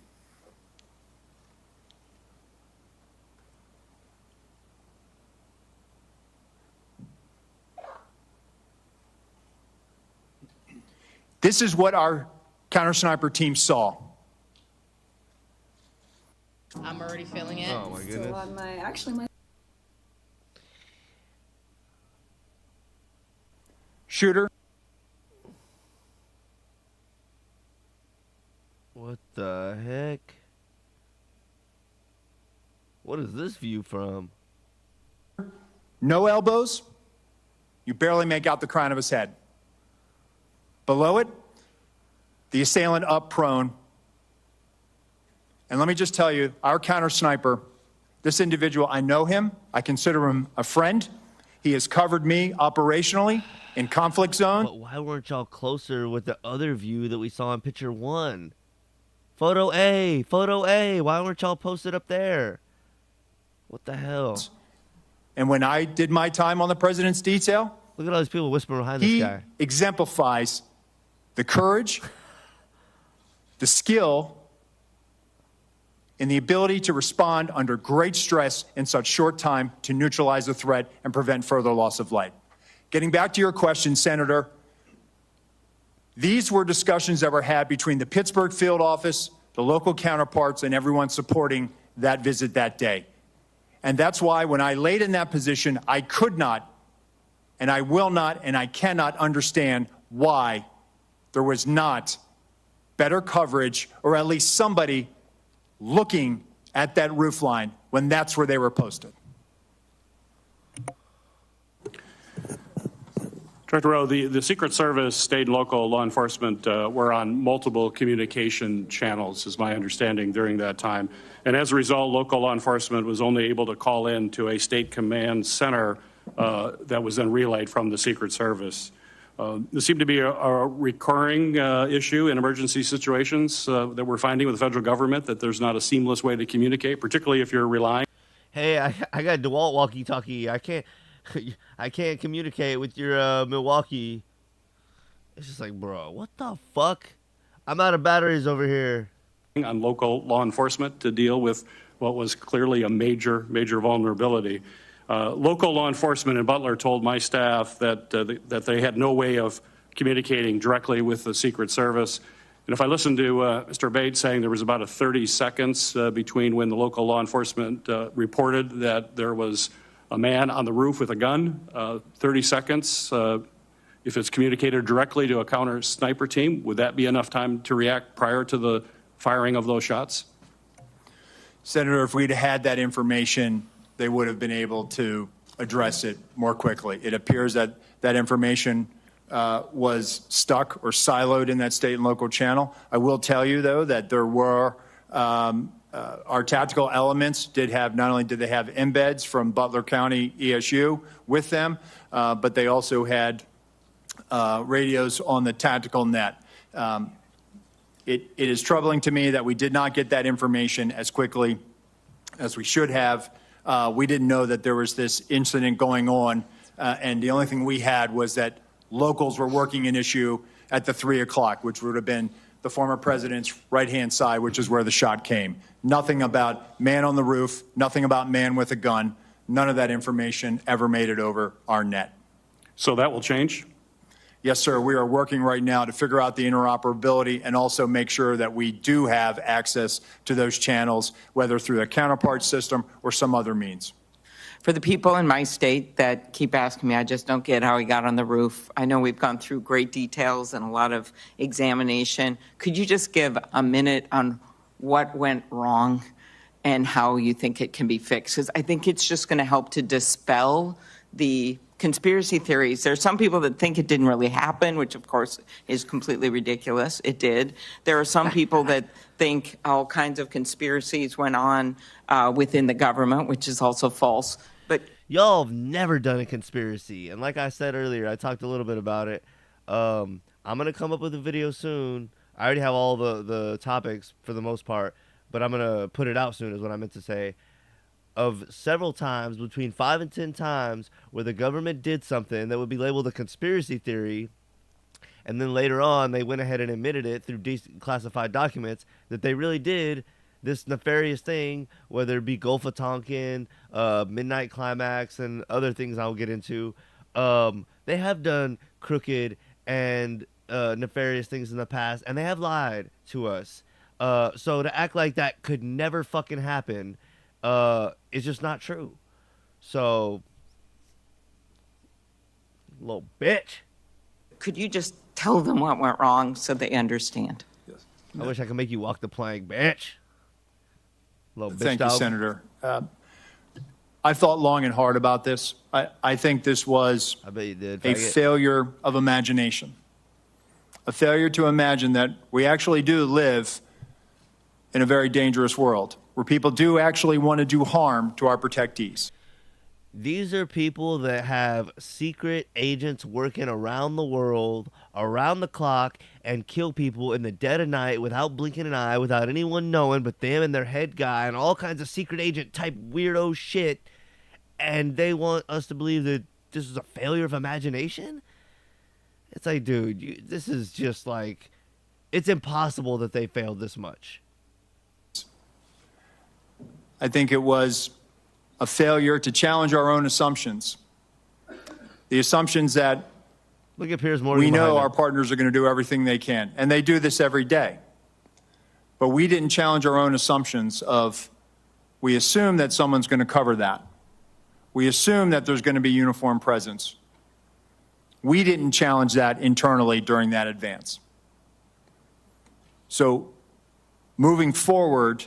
[SPEAKER 3] This is what our counter-sniper team saw.
[SPEAKER 9] I'm already feeling it.
[SPEAKER 1] Oh my goodness.
[SPEAKER 10] So on my
[SPEAKER 3] Shooter.
[SPEAKER 1] What the heck? What is this view from?
[SPEAKER 3] No elbows. You barely make out the crown of his head. Below it, the assailant up prone. And let me just tell you, our counter sniper, this individual, I know him. I consider him a friend. He has covered me operationally in conflict zones.
[SPEAKER 1] But why weren't y'all closer with the other view that we saw in picture 1? Photo A, photo A. Why weren't y'all posted up there? What the hell?
[SPEAKER 3] And when I did my time on the president's detail,
[SPEAKER 1] Look at all these people whispering behind this
[SPEAKER 3] he
[SPEAKER 1] guy.
[SPEAKER 3] exemplifies the courage, the skill, and the ability to respond under great stress in such short time to neutralize the threat and prevent further loss of life. Getting back to your question, Senator, these were discussions that were had between the Pittsburgh field office, the local counterparts, and everyone supporting that visit that day. And that's why when I laid in that position, I could not, and I will not, and I cannot understand why there was not better coverage, or at least somebody looking at that roof line when that's where they were posted.
[SPEAKER 2] Director Rowe, the Secret Service, state and local law enforcement were on multiple communication channels, is my understanding, during that time. And as a result, local law enforcement was only able to call in to a state command center that was then relayed from the Secret Service. There seemed to be a recurring issue in emergency situations that we're finding with the federal government, that there's not a seamless way to communicate, particularly if you're relying.
[SPEAKER 1] Hey, I got DeWalt walkie-talkie. I can't communicate with your Milwaukee. It's just like, bro, what the fuck? I'm out of batteries over here.
[SPEAKER 2] On local law enforcement to deal with what was clearly a major vulnerability. Local law enforcement in Butler told my staff that they had no way of communicating directly with the Secret Service. And if I listened to Mr. Bates saying there was about a 30 seconds between when the local law enforcement reported that there was a man on the roof with a gun, 30 seconds, if it's communicated directly to a counter sniper team, would that be enough time to react prior to the firing of those shots?
[SPEAKER 3] Senator, if we'd had that information, they would have been able to address it more quickly. It appears that that information was stuck or siloed in that state and local channel. I will tell you, though, that there were our tactical elements did have, not only did they have embeds from Butler County ESU with them, but they also had radios on the tactical net. It is troubling to me that we did not get that information as quickly as we should have. We didn't know that there was this incident going on, and the only thing we had was that locals were working an issue at the 3 o'clock, which would have been the former president's right-hand side, which is where the shot came. Nothing about man on the roof, nothing about man with a gun. None of that information ever made it over our net.
[SPEAKER 2] So that will change?
[SPEAKER 3] Yes, sir. We are working right now to figure out the interoperability and also make sure that we do have access to those channels, whether through the counterpart system or some other means.
[SPEAKER 10] For the people in my state that keep asking me, I just don't get how he got on the roof. I know we've gone through great details and a lot of examination. Could you just give a minute on what went wrong and how you think it can be fixed? Because I think it's just going to help to dispel the conspiracy theories. There are some people that think it didn't really happen, which of course is completely ridiculous. It did. There are some people that think all kinds of conspiracies went on within the government, which is also false. But
[SPEAKER 1] y'all have never done a conspiracy, and like I said earlier, I talked a little bit about it. I'm gonna come up with a video soon. I already have all the topics for the most part, but I'm gonna put it out soon is what I meant to say, of several times, between 5 and 10 times, where the government did something that would be labeled a conspiracy theory, and then later on they went ahead and admitted it through declassified documents that they really did this nefarious thing, whether it be Gulf of Tonkin, Midnight Climax, and other things I'll get into. They have done crooked and nefarious things in the past, and they have lied to us. So to act like that could never fucking happen is just not true. So, little bitch.
[SPEAKER 10] could you just tell them what went wrong so they understand?
[SPEAKER 1] I wish I could make you walk the plank, bitch. Little bitch
[SPEAKER 3] Thank you,
[SPEAKER 1] dog.
[SPEAKER 3] Senator. I thought long and hard about this. I think this was
[SPEAKER 1] I bet you did.
[SPEAKER 3] a
[SPEAKER 1] faggot.
[SPEAKER 3] failure of imagination. A failure to imagine that we actually do live in a very dangerous world where people do actually want to do harm to our protectees.
[SPEAKER 1] These are people that have secret agents working around the world, around the clock, and kill people in the dead of night without blinking an eye, without anyone knowing but them and their head guy and all kinds of secret agent type weirdo shit. And they want us to believe that this is a failure of imagination? It's like, dude, this is just like, it's impossible that they failed this much.
[SPEAKER 3] I think it was a failure to challenge our own assumptions. The assumptions that
[SPEAKER 1] Look at Piers Morgan.
[SPEAKER 3] we know
[SPEAKER 1] behind
[SPEAKER 3] our
[SPEAKER 1] him.
[SPEAKER 3] partners are going to do everything they can, and they do this every day. But we didn't challenge our own assumptions of, we assume that someone's going to cover that. We assume that there's going to be uniform presence. We didn't challenge that internally during that advance. So moving forward,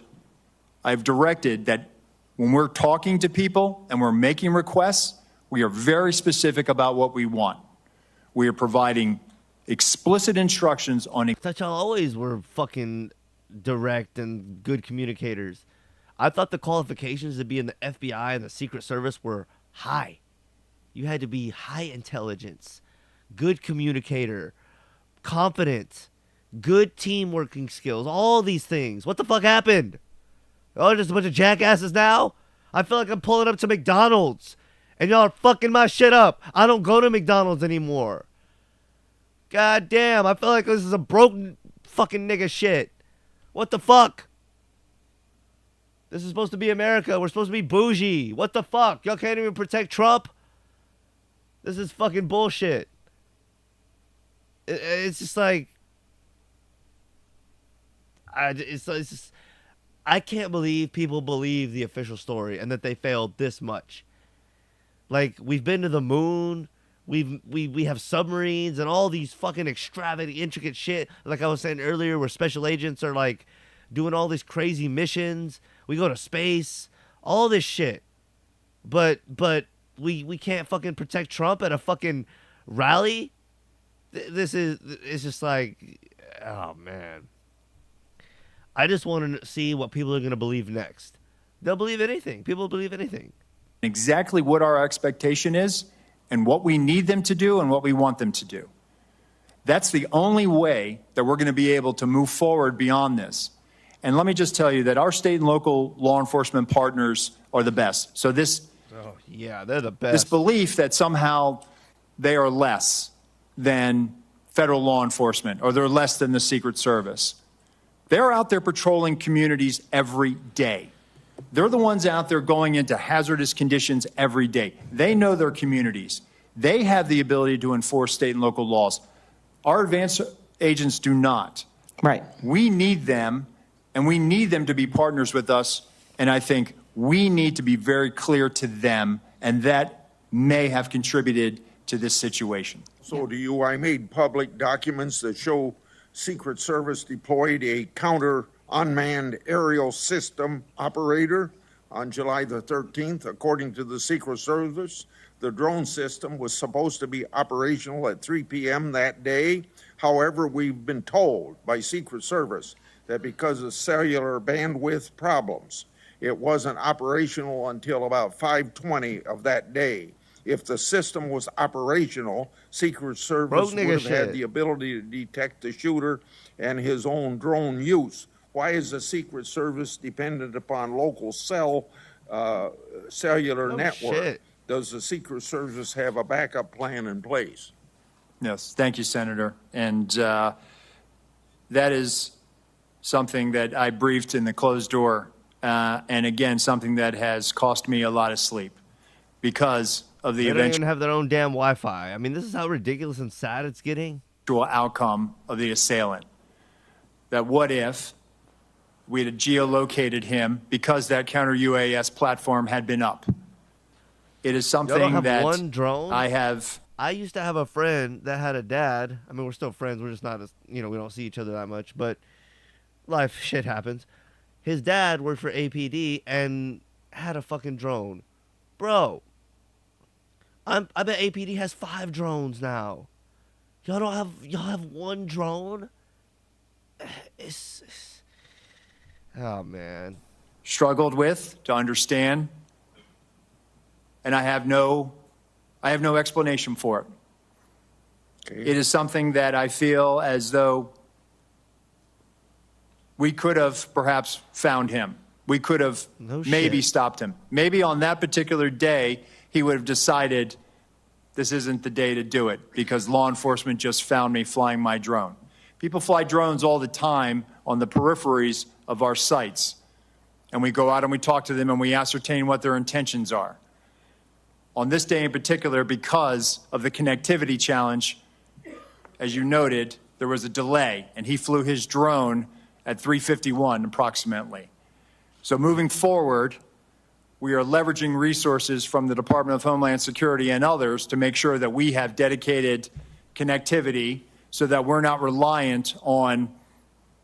[SPEAKER 3] I've directed that when we're talking to people and we're making requests, we are very specific about what we want. We are providing explicit instructions on.
[SPEAKER 1] I thought y'all always were fucking direct and good communicators. I thought the qualifications to be in the FBI and the Secret Service were high. You had to be high intelligence, good communicator, confident, good team working skills, all these things. What the fuck happened? Oh, just a bunch of jackasses now? I feel like I'm pulling up to McDonald's and y'all are fucking my shit up. I don't go to McDonald's anymore. God damn, I feel like this is a broken fucking nigga shit. What the fuck? This is supposed to be America. We're supposed to be bougie. What the fuck? Y'all can't even protect Trump? This is fucking bullshit. It's just like... It's just... I can't believe people believe the official story and that they failed this much. Like, we've been to the moon. We have submarines and all these fucking extravagant, intricate shit. Like I was saying earlier, where special agents are like doing all these crazy missions. We go to space, all this shit. But we can't fucking protect Trump at a fucking rally. It's just like, oh man. I just want to see what people are going to believe next. They'll believe anything. People believe anything.
[SPEAKER 3] Exactly what our expectation is and what we need them to do and what we want them to do. That's the only way that we're going to be able to move forward beyond this. And let me just tell you that our state and local law enforcement partners are the best. So this
[SPEAKER 1] Yeah, they're the best.
[SPEAKER 3] this belief that somehow they are less than federal law enforcement or they're less than the Secret Service. They're out there patrolling communities every day. They're the ones out there going into hazardous conditions every day. They know their communities. They have the ability to enforce state and local laws. Our advanced agents do not.
[SPEAKER 10] Right.
[SPEAKER 3] We need them, and we need them to be partners with us, and I think we need to be very clear to them, and that may have contributed to this situation.
[SPEAKER 11] So do you, I made public documents that show Secret Service deployed a counter unmanned aerial system operator on July the 13th. According to the Secret Service, the drone system was supposed to be operational at 3 p.m. that day. However, we've been told by Secret Service that because of cellular bandwidth problems, it wasn't operational until about 5:20 of that day. If the system was operational, Secret Service would have had the ability to detect the shooter and his own drone use. Why is the Secret Service dependent upon local cellular network?
[SPEAKER 1] Shit.
[SPEAKER 11] Does the Secret Service have a backup plan in place?
[SPEAKER 3] Yes, thank you, Senator. And that is something that I briefed in the closed door, and again, something that has cost me a lot of sleep because of the
[SPEAKER 1] They don't even
[SPEAKER 3] eventual
[SPEAKER 1] have their own damn Wi-Fi. I mean, this is how ridiculous and sad it's getting.
[SPEAKER 3] outcome of the assailant. That what if we had geolocated him because that counter-UAS platform had been up? It is
[SPEAKER 1] Y'all don't
[SPEAKER 3] something
[SPEAKER 1] have
[SPEAKER 3] that
[SPEAKER 1] one drone?
[SPEAKER 3] I
[SPEAKER 1] used to have a friend that had a dad. I mean, we're still friends. We're just not as, we don't see each other that much. But life, shit happens. His dad worked for APD and had a fucking drone. Bro, I bet APD has 5 drones now. Y'all have one drone? Oh, man.
[SPEAKER 3] struggled with to understand, and I have no explanation for it.
[SPEAKER 11] Okay.
[SPEAKER 3] It is something that I feel as though we could have perhaps found him. We could have maybe stopped him. Maybe on that particular day, he would have decided this isn't the day to do it because law enforcement just found me flying my drone. People fly drones all the time on the peripheries of our sites. And we go out and we talk to them and we ascertain what their intentions are. On this day in particular, because of the connectivity challenge, as you noted, there was a delay, and he flew his drone at 3:51 approximately. So moving forward, we are leveraging resources from the Department of Homeland Security and others to make sure that we have dedicated connectivity so that we're not reliant on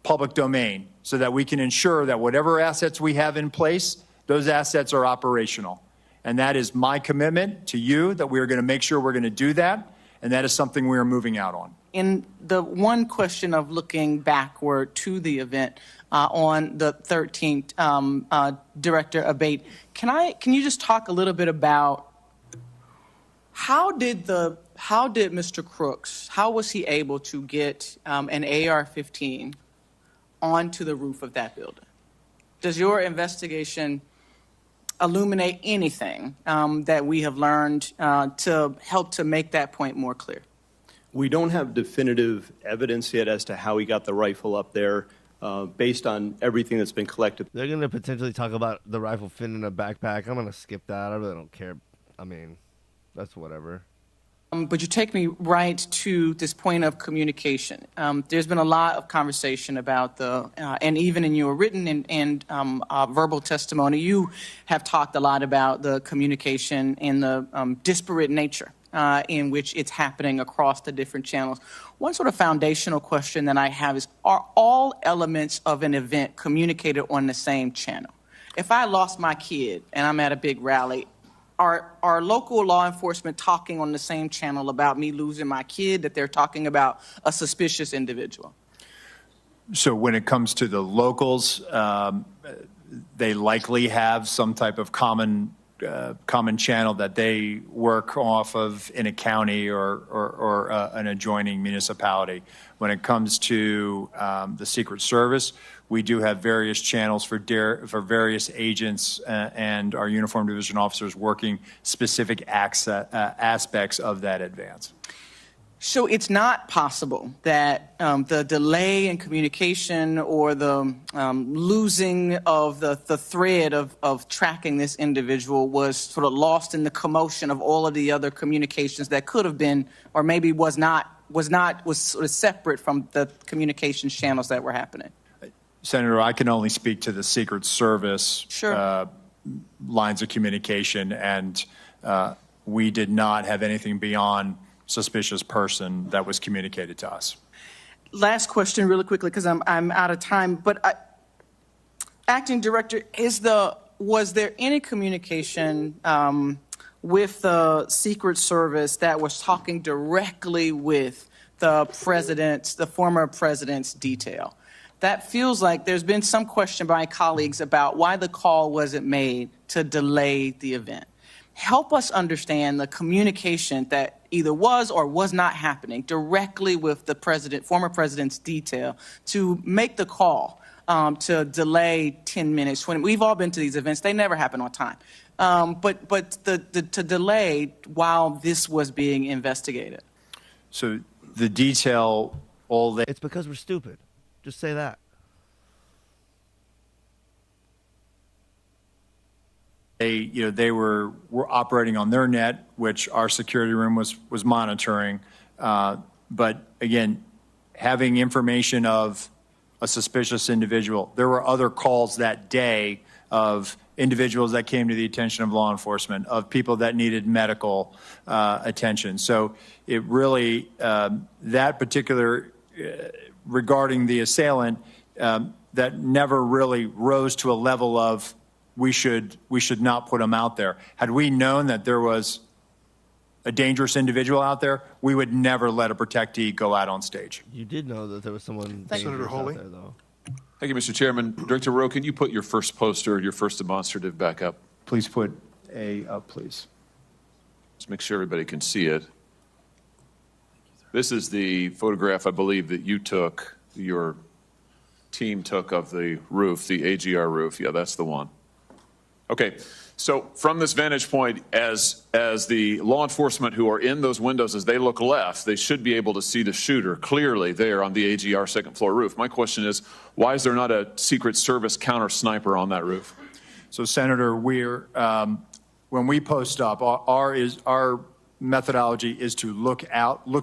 [SPEAKER 3] public domain, so that we can ensure that whatever assets we have in place, those assets are operational. And that is my commitment to you, that we are going to make sure we're going to do that, and that is something we are moving out on.
[SPEAKER 12] In the one question of looking backward to the event on the 13th, Director Abate, can you just talk a little bit about how did Mr. Crooks, how was he able to get an AR-15 onto the roof of that building? Does your investigation illuminate anything that we have learned to help to make that point more clear?
[SPEAKER 5] We don't have definitive evidence yet as to how he got the rifle up there. Based on everything that's been collected.
[SPEAKER 1] They're going to potentially talk about the rifle fitting in a backpack. I'm going to skip that. I really don't care. I mean, that's whatever.
[SPEAKER 12] But you take me right to this point of communication. There's been a lot of conversation about and even in your written and verbal testimony, you have talked a lot about the communication and the disparate nature in which it's happening across the different channels. One sort of foundational question that I have is, are all elements of an event communicated on the same channel? If I lost my kid and I'm at a big rally, are local law enforcement talking on the same channel about me losing my kid that they're talking about a suspicious individual?
[SPEAKER 3] So when it comes to the locals, they likely have some type of common channel that they work off of in a county or an adjoining municipality. When it comes to the Secret Service, we do have various channels for various agents and our uniformed division officers working specific aspects of that advance.
[SPEAKER 12] So it's not possible that the delay in communication or the losing of the thread of tracking this individual was sort of lost in the commotion of all of the other communications that could have been, or maybe was sort of separate from the communication channels that were happening.
[SPEAKER 3] Senator, I can only speak to the Secret Service
[SPEAKER 12] Sure.
[SPEAKER 3] Lines of communication, and we did not have anything beyond suspicious person that was communicated to us.
[SPEAKER 12] Last question really quickly, because I'm out of time, but Acting Director, was there any communication with the Secret Service that was talking directly with the former president's detail? That feels like there's been some question by colleagues about why the call wasn't made to delay the event. Help us understand the communication that either was or was not happening directly with the former president's detail to make the call to delay 10 minutes, 20. We've all been to these events. They never happen on time. But to delay while this was being investigated.
[SPEAKER 3] So the detail, all that.
[SPEAKER 1] It's because we're stupid. Just say that.
[SPEAKER 3] They were operating on their net, which our security room was monitoring. But again, having information of a suspicious individual, there were other calls that day of individuals that came to the attention of law enforcement, of people that needed medical attention. So it really, that particular, regarding the assailant, that never really rose to a level of we should not put him out there. Had we known that there was a dangerous individual out there, we would never let a protectee go out on stage.
[SPEAKER 1] You did know that there was someone
[SPEAKER 8] Senator
[SPEAKER 1] dangerous
[SPEAKER 8] Holy.
[SPEAKER 1] out there, though.
[SPEAKER 13] Thank you, Mr. Chairman. Director Rowe, can you put your first poster, your first demonstrative back up?
[SPEAKER 3] Please put A up, please.
[SPEAKER 13] Just make sure everybody can see it. This is the photograph, I believe, that you took, your team took of the roof, the AGR roof. Yeah, that's the one. Okay, so from this vantage point, as the law enforcement who are in those windows, as they look left, they should be able to see the shooter clearly there on the AGR second floor roof. My question is, why is there not a Secret Service counter sniper on that roof?
[SPEAKER 3] So, Senator, we're when we post up, our methodology is to look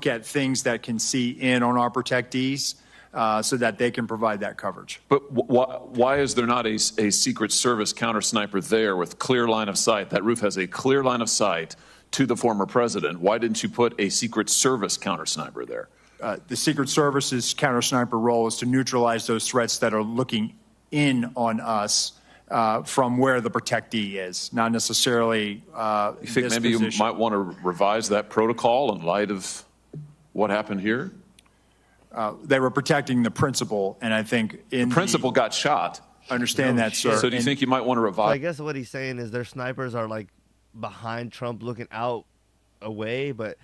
[SPEAKER 3] at things that can see in on our protectees. So that they can provide that coverage.
[SPEAKER 13] But why is there not a Secret Service counter sniper there with clear line of sight? That roof has a clear line of sight to the former president. Why didn't you put a Secret Service counter sniper there?
[SPEAKER 3] The Secret Service's counter sniper role is to neutralize those threats that are looking in on us from where the protectee is, not necessarily
[SPEAKER 13] You think maybe you might want to revise that protocol in light of what happened here?
[SPEAKER 3] They were protecting the principal, and I think the
[SPEAKER 13] principal got shot.
[SPEAKER 3] Understand that, sir.
[SPEAKER 13] So do you think you might want to revise?
[SPEAKER 1] I guess what he's saying is their snipers are like behind Trump looking out away, but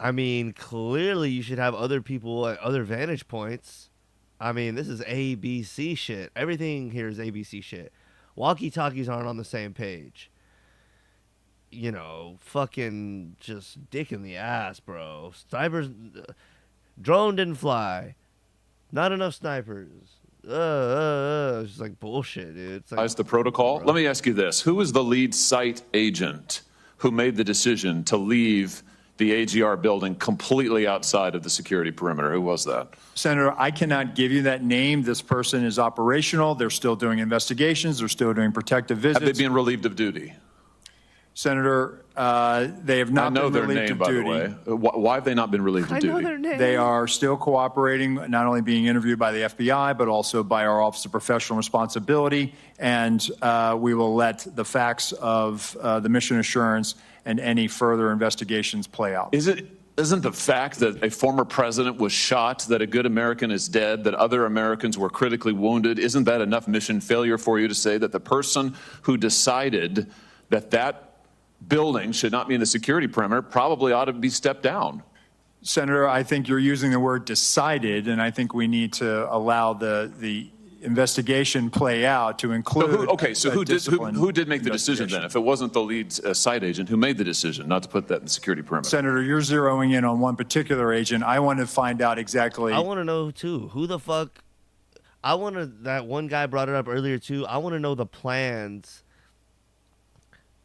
[SPEAKER 1] I mean, clearly you should have other people at other vantage points. I mean, this is ABC shit. Everything here is ABC shit. Walkie-talkies aren't on the same page. You know, fucking just dick in the ass, bro. Snipers... Drone didn't fly. Not enough snipers. It's just like bullshit, dude. It's like,
[SPEAKER 13] the protocol. Let me ask you this. Who was the lead site agent who made the decision to leave the AGR building completely outside of the security perimeter? Who was that?
[SPEAKER 3] Senator, I cannot give you that name. This person is operational. They're still doing investigations. They're still doing protective visits.
[SPEAKER 13] Have they been relieved of duty?
[SPEAKER 3] Senator, they have not been relieved of duty.
[SPEAKER 13] I know their name, by the way. Why have they not been relieved of duty?
[SPEAKER 1] I know their name.
[SPEAKER 3] They are still cooperating, not only being interviewed by the FBI, but also by our Office of Professional Responsibility. And we will let the facts of the mission assurance and any further investigations play out.
[SPEAKER 13] Is Isn't the fact that a former president was shot, that a good American is dead, that other Americans were critically wounded, isn't that enough mission failure for you to say that the person who decided that that building should not be in the security perimeter probably ought to be stepped down?
[SPEAKER 3] Senator, I think you're using the word decided, and I think we need to allow the investigation play out to include.
[SPEAKER 13] Who did make the decision then? If it wasn't the lead site agent, who made the decision not to put that in the security perimeter?
[SPEAKER 3] Senator, you're zeroing in on one particular agent. I want to find out exactly.
[SPEAKER 1] I want to know too. Who the fuck? I want to. That one guy brought it up earlier too. I want to know the plans.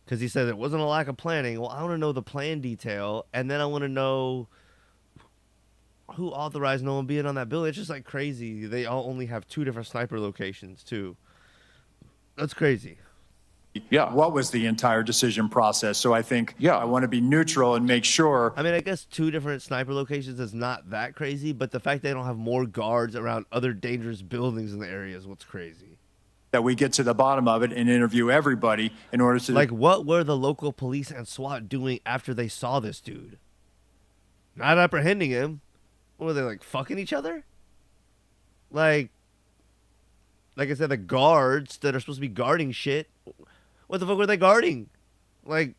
[SPEAKER 1] Because he said it wasn't a lack of planning. Well, I want to know the plan detail, and then I want to know who authorized no one being on that building. It's just like crazy. They all only have 2 different sniper locations too. That's crazy.
[SPEAKER 13] Yeah.
[SPEAKER 3] What was the entire decision process? So I think I want to be neutral and make sure.
[SPEAKER 1] I mean, I guess 2 different sniper locations is not that crazy, but the fact they don't have more guards around other dangerous buildings in the area is what's crazy.
[SPEAKER 3] That we get to the bottom of it and interview everybody in order to.
[SPEAKER 1] Like, what were the local police and SWAT doing after they saw this dude? Not apprehending him. What were they, like, fucking each other? Like I said, the guards that are supposed to be guarding shit, what the fuck were they guarding? I'll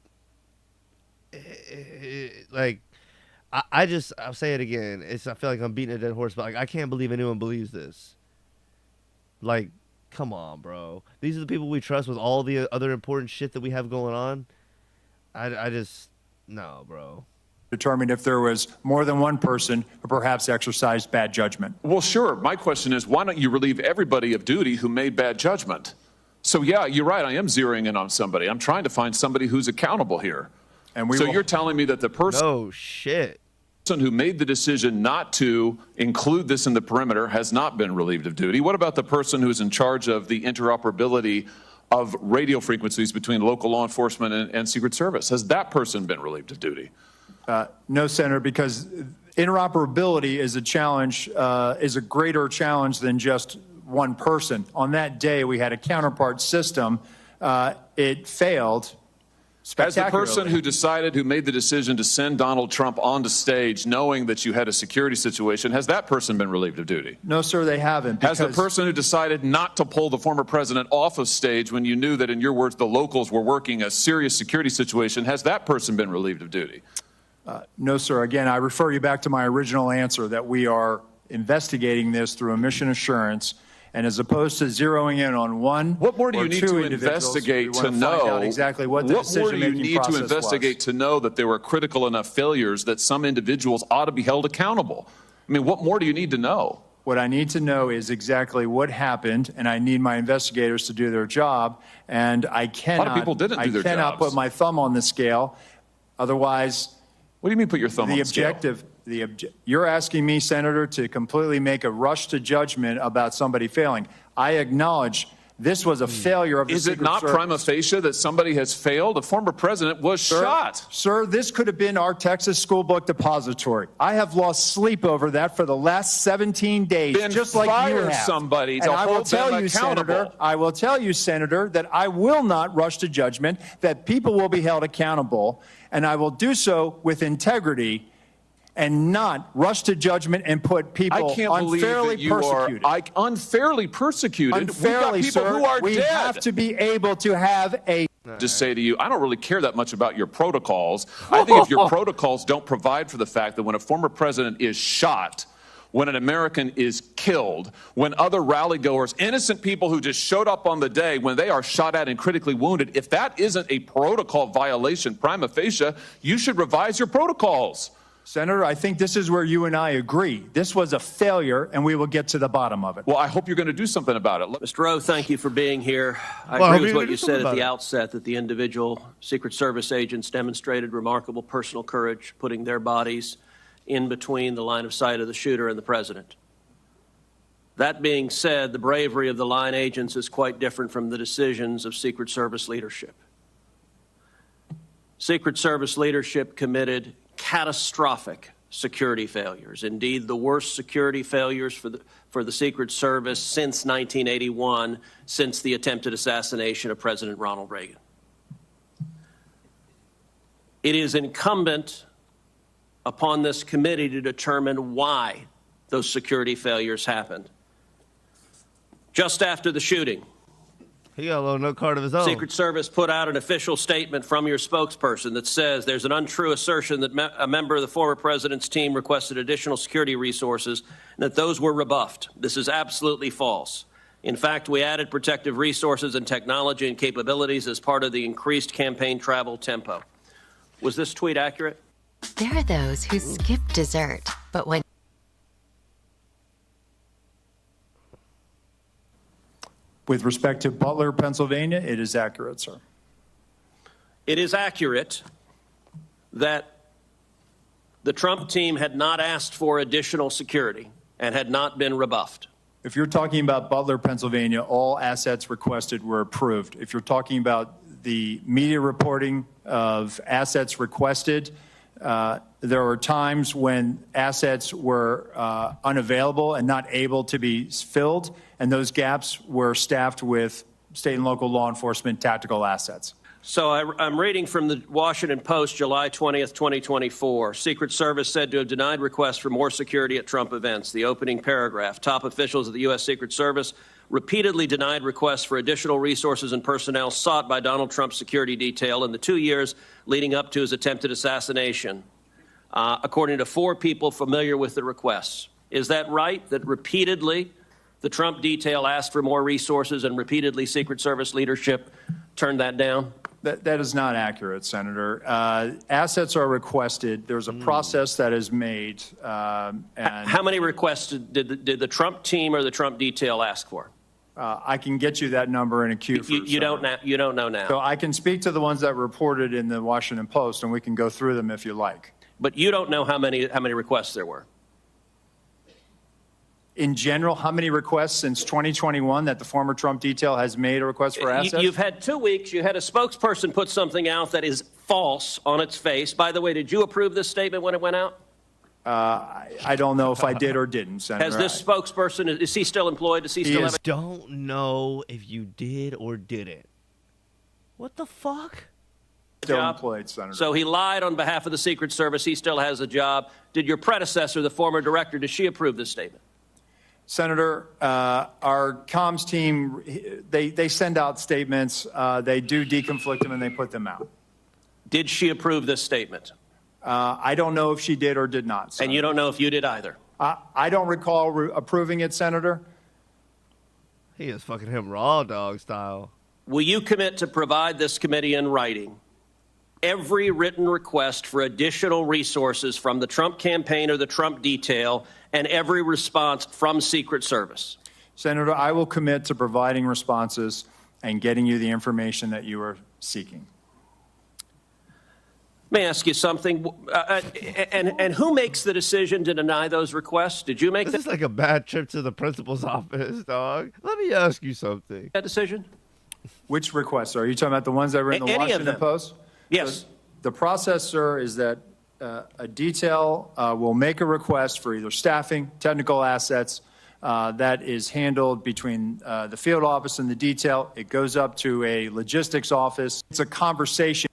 [SPEAKER 1] say it again. I feel like I'm beating a dead horse, but like, I can't believe anyone believes this. Like, come on, bro. These are the people we trust with all the other important shit that we have going on. No, bro.
[SPEAKER 3] Determine if there was more than one person who perhaps exercised bad judgment.
[SPEAKER 13] Well, sure. My question is, why don't you relieve everybody of duty who made bad judgment? So, yeah, you're right. I am zeroing in on somebody. I'm trying to find somebody who's accountable here.
[SPEAKER 3] And
[SPEAKER 13] you're telling me that the person who made the decision not to include this in the perimeter has not been relieved of duty. What about the person who's in charge of the interoperability of radio frequencies between local law enforcement and Secret Service? Has that person been relieved of duty?
[SPEAKER 3] No, Senator, because interoperability is a challenge, is a greater challenge than just one person. On that day, we had a counterpart system. It failed
[SPEAKER 13] As the person who made the decision to send Donald Trump onto stage knowing that you had a security situation, has that person been relieved of duty?
[SPEAKER 3] No, sir, they haven't.
[SPEAKER 13] Has the person who decided not to pull the former president off of stage when you knew that, in your words, the locals were working a serious security situation, has that person been relieved of duty?
[SPEAKER 3] No, sir. Again, I refer you back to my original answer that we are investigating this through a mission assurance. And as opposed to zeroing in on one,
[SPEAKER 13] what more do you need to investigate to know
[SPEAKER 3] exactly what the decision-making process was? What more do you need to investigate
[SPEAKER 13] to know that there were critical enough failures that some individuals ought to be held accountable? I mean, what more do you need to know?
[SPEAKER 3] What I need to know is exactly what happened, and I need my investigators to do their job. And I cannot.
[SPEAKER 13] A lot of people didn't do their jobs.
[SPEAKER 3] I cannot put my thumb on the scale. Otherwise,
[SPEAKER 13] what do you mean put your thumb on the scale?
[SPEAKER 3] You're asking me, Senator, to completely make a rush to judgment about somebody failing. I acknowledge this was a failure of the Secret Service.
[SPEAKER 13] Is it not prima facie that somebody has failed? A former president was shot.
[SPEAKER 3] Sir, this could have been our Texas school book depository. I have lost sleep over that for the last 17 days, just like you have.
[SPEAKER 13] Somebody to
[SPEAKER 3] and I will
[SPEAKER 13] hold
[SPEAKER 3] tell
[SPEAKER 13] them
[SPEAKER 3] you,
[SPEAKER 13] accountable.
[SPEAKER 3] Senator, I will tell you, Senator, that I will not rush to judgment, that people will be held accountable, and I will do so with integrity and not rush to judgment and put people unfairly persecuted.
[SPEAKER 13] Unfairly persecuted?
[SPEAKER 3] Unfairly,
[SPEAKER 13] We've got people who are
[SPEAKER 3] we
[SPEAKER 13] dead.
[SPEAKER 3] have to be able to have a...
[SPEAKER 13] Just say to you, I don't really care that much about your protocols. I think if your protocols don't provide for the fact that when a former president is shot, when an American is killed, when other rally-goers, innocent people who just showed up on the day, when they are shot at and critically wounded, if that isn't a protocol violation prima facie, you should revise your protocols.
[SPEAKER 3] Senator, I think this is where you and I agree. This was a failure, and we will get to the bottom of it.
[SPEAKER 13] Well, I hope you're going to do something about it.
[SPEAKER 14] Mr. Rowe, thank you for being here. I agree with what you said at the outset, that the individual Secret Service agents demonstrated remarkable personal courage, putting their bodies in between the line of sight of the shooter and the president. That being said, the bravery of the line agents is quite different from the decisions of Secret Service leadership. Secret Service leadership committed catastrophic security failures, indeed the worst security failures for the Secret Service since 1981, since the attempted assassination of President Ronald Reagan. It is incumbent upon this committee to determine why those security failures happened. Just after the shooting,
[SPEAKER 1] he got a little note card of his own.
[SPEAKER 14] Secret Service put out an official statement from your spokesperson that says there's an untrue assertion that a member of the former president's team requested additional security resources and that those were rebuffed. This is absolutely false. In fact, we added protective resources and technology and capabilities as part of the increased campaign travel tempo. Was this tweet accurate?
[SPEAKER 15] There are those who skip dessert, but when
[SPEAKER 3] With respect to Butler, Pennsylvania, it is accurate, sir.
[SPEAKER 14] It is accurate that the Trump team had not asked for additional security and had not been rebuffed.
[SPEAKER 3] If you're talking about Butler, Pennsylvania, all assets requested were approved. If you're talking about the media reporting of assets requested, there were times when assets were unavailable and not able to be filled, and those gaps were staffed with state and local law enforcement tactical assets.
[SPEAKER 14] So I'm reading from the Washington Post, July 20th, 2024. Secret Service said to have denied requests for more security at Trump events. The opening paragraph, top officials of the U.S. Secret Service repeatedly denied requests for additional resources and personnel sought by Donald Trump's security detail in the 2 years leading up to his attempted assassination, according to 4 people familiar with the requests. Is that right, that repeatedly the Trump detail asked for more resources and repeatedly Secret Service leadership turned that down?
[SPEAKER 3] That is not accurate, Senator. Assets are requested. There's a process that is made. And
[SPEAKER 14] how many requests did the Trump team or the Trump detail ask for?
[SPEAKER 3] I can get you that number in a queue.
[SPEAKER 14] You don't know now.
[SPEAKER 3] So I can speak to the ones that reported in the Washington Post, and we can go through them if you like.
[SPEAKER 14] But you don't know how many requests there were.
[SPEAKER 3] In general, how many requests since 2021 that the former Trump detail has made a request for assets?
[SPEAKER 14] You've had 2 weeks. You had a spokesperson put something out that is false on its face. By the way, did you approve this statement when it went out?
[SPEAKER 3] I don't know if I did or didn't, Senator.
[SPEAKER 14] Has this spokesperson, is he still employed? Does he still have
[SPEAKER 1] don't know if you did or didn't. What the fuck?
[SPEAKER 3] Still
[SPEAKER 14] job?
[SPEAKER 3] Employed, Senator.
[SPEAKER 14] So he lied on behalf of the Secret Service. He still has a job. Did your predecessor, the former director, does she approve this statement?
[SPEAKER 3] Senator, our comms team, they send out statements. They do deconflict them and they put them out.
[SPEAKER 14] Did she approve this statement?
[SPEAKER 3] I don't know if she did or did not, Senator.
[SPEAKER 14] And you don't know if you did either?
[SPEAKER 3] I don't recall approving it, Senator.
[SPEAKER 1] He is fucking him raw dog style.
[SPEAKER 14] Will you commit to provide this committee in writing every written request for additional resources from the Trump campaign or the Trump detail and every response from Secret Service?
[SPEAKER 3] Senator, I will commit to providing responses and getting you the information that you are seeking.
[SPEAKER 14] Let me ask you something. And who makes the decision to deny those requests? Did you make
[SPEAKER 1] This is like a bad trip to the principal's office, dog. Let me ask you something.
[SPEAKER 14] that decision?
[SPEAKER 3] Which requests? Are you talking about the ones that were in the
[SPEAKER 14] Any of
[SPEAKER 3] Washington
[SPEAKER 14] them.
[SPEAKER 3] Post?
[SPEAKER 14] Yes.
[SPEAKER 3] So the process, sir, is that a detail will make a request for either staffing, technical assets, that is handled between the field office and the detail. It goes up to a logistics office. It's a conversation.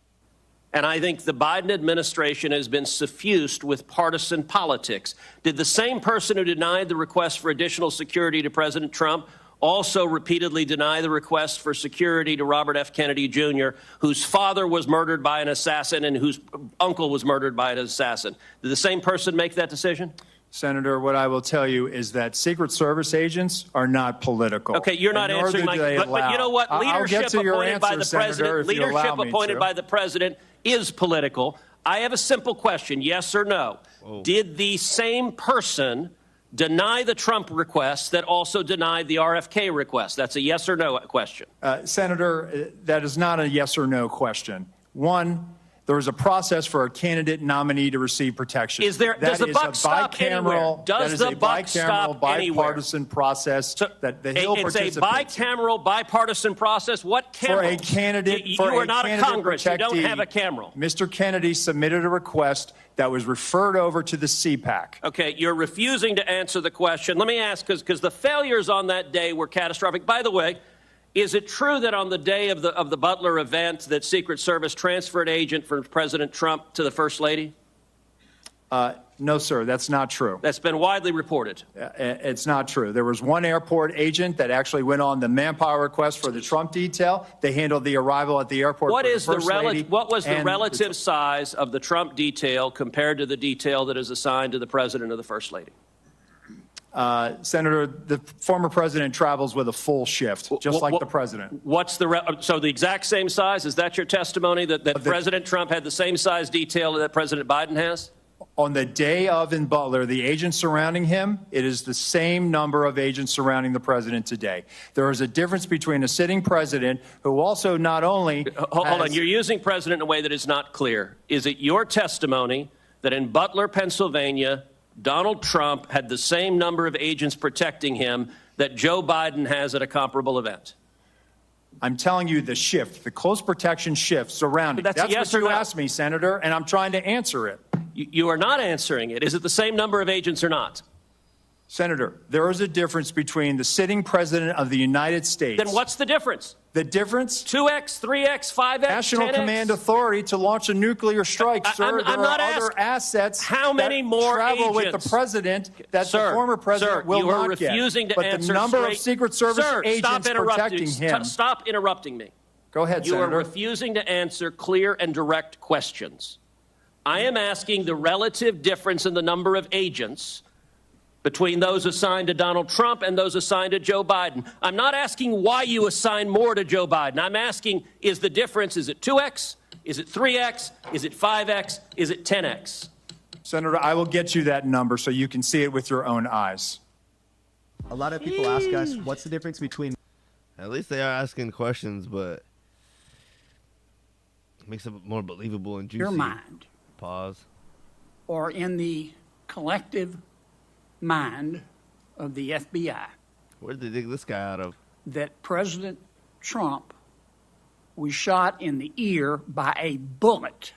[SPEAKER 14] And I think the Biden administration has been suffused with partisan politics. Did the same person who denied the request for additional security to President Trump also repeatedly deny the request for security to Robert F. Kennedy Jr., whose father was murdered by an assassin and whose uncle was murdered by an assassin? Did the same person make that decision?
[SPEAKER 3] Senator, what I will tell you is that Secret Service agents are not political.
[SPEAKER 14] Okay, you're not answering my question. But you know what? Leadership appointed by the president, leadership appointed by the president is political. I have a simple question, yes or no.
[SPEAKER 1] Whoa.
[SPEAKER 14] Did the same person deny the Trump request that also denied the RFK request? That's a yes or no question.
[SPEAKER 3] Senator, that is not a yes or no question. One, there is a process for a candidate nominee to receive protection.
[SPEAKER 14] Does the buck stop anywhere? Does the buck stop anywhere?
[SPEAKER 3] Bipartisan process that the Hill
[SPEAKER 14] participates. It's a bicameral, bipartisan process. What cameral?
[SPEAKER 3] For a candidate,
[SPEAKER 14] you are not a Congress. You don't have a cameral.
[SPEAKER 3] Mr. Kennedy submitted a request that was referred over to the CPAC.
[SPEAKER 14] Okay, you're refusing to answer the question. Let me ask, because the failures on that day were catastrophic. By the way, is it true that on the day of the Butler event that Secret Service transferred agent from President Trump to the First Lady?
[SPEAKER 3] No, sir, that's not true.
[SPEAKER 14] That's been widely reported.
[SPEAKER 3] It's not true. There was one airport agent that actually went on the manpower request for the Trump detail. They handled the arrival at the airport.
[SPEAKER 14] What
[SPEAKER 3] for
[SPEAKER 14] is
[SPEAKER 3] the First Lady
[SPEAKER 14] what was the
[SPEAKER 3] and
[SPEAKER 14] relative size of the Trump detail compared to the detail that is assigned to the President or the First Lady?
[SPEAKER 3] Senator, the former president travels with a full shift, just like the president.
[SPEAKER 14] What's so the exact same size? Is that your testimony that President Trump had the same size detail that President Biden has?
[SPEAKER 3] On the day of in Butler, the agents surrounding him, it is the same number of agents surrounding the president today. There is a difference between a sitting president who also not only
[SPEAKER 14] Hold on, you're using president in a way that is not clear. Is it your testimony that in Butler, Pennsylvania, Donald Trump had the same number of agents protecting him that Joe Biden has at a comparable event?
[SPEAKER 3] I'm telling you the shift, the close protection shift surrounding.
[SPEAKER 14] That's a yes
[SPEAKER 3] what
[SPEAKER 14] or
[SPEAKER 3] you
[SPEAKER 14] no.
[SPEAKER 3] asked me, Senator, and I'm trying to answer it.
[SPEAKER 14] You are not answering it. Is it the same number of agents or not?
[SPEAKER 3] Senator, there is a difference between the sitting president of the United States.
[SPEAKER 14] Then what's the difference?
[SPEAKER 3] The difference?
[SPEAKER 14] 2x, 3x, 5x,
[SPEAKER 3] National
[SPEAKER 14] 10x?
[SPEAKER 3] Command Authority to launch a nuclear strike, sir.
[SPEAKER 14] I'm
[SPEAKER 3] there
[SPEAKER 14] not
[SPEAKER 3] are other
[SPEAKER 14] asking
[SPEAKER 3] assets
[SPEAKER 14] how many
[SPEAKER 3] that
[SPEAKER 14] more
[SPEAKER 3] travel with
[SPEAKER 14] agents?
[SPEAKER 3] the president that
[SPEAKER 14] Sir,
[SPEAKER 3] the former president
[SPEAKER 14] sir,
[SPEAKER 3] will
[SPEAKER 14] you are
[SPEAKER 3] not get.
[SPEAKER 14] refusing to
[SPEAKER 3] but
[SPEAKER 14] answer
[SPEAKER 3] the number
[SPEAKER 14] straight.
[SPEAKER 3] of Secret Service
[SPEAKER 14] Sir,
[SPEAKER 3] agents protecting him.
[SPEAKER 14] Stop interrupting me.
[SPEAKER 3] Go ahead,
[SPEAKER 14] You
[SPEAKER 3] Senator.
[SPEAKER 14] are refusing to answer clear and direct questions. I am asking the relative difference in the number of agents between those assigned to Donald Trump and those assigned to Joe Biden. I'm not asking why you assign more to Joe Biden. I'm asking, is the difference, is it 2x? Is it 3x? Is it 5x? Is it 10x?
[SPEAKER 3] Senator, I will get you that number so you can see it with your own eyes.
[SPEAKER 16] A lot of people ask us, what's the difference between...
[SPEAKER 1] At least they are asking questions, but it makes it more believable and juicy.
[SPEAKER 17] Your mind,
[SPEAKER 1] Pause.
[SPEAKER 17] or in the collective mind of the FBI,
[SPEAKER 1] Where did they dig this guy out of?
[SPEAKER 17] that President Trump was shot in the ear by a bullet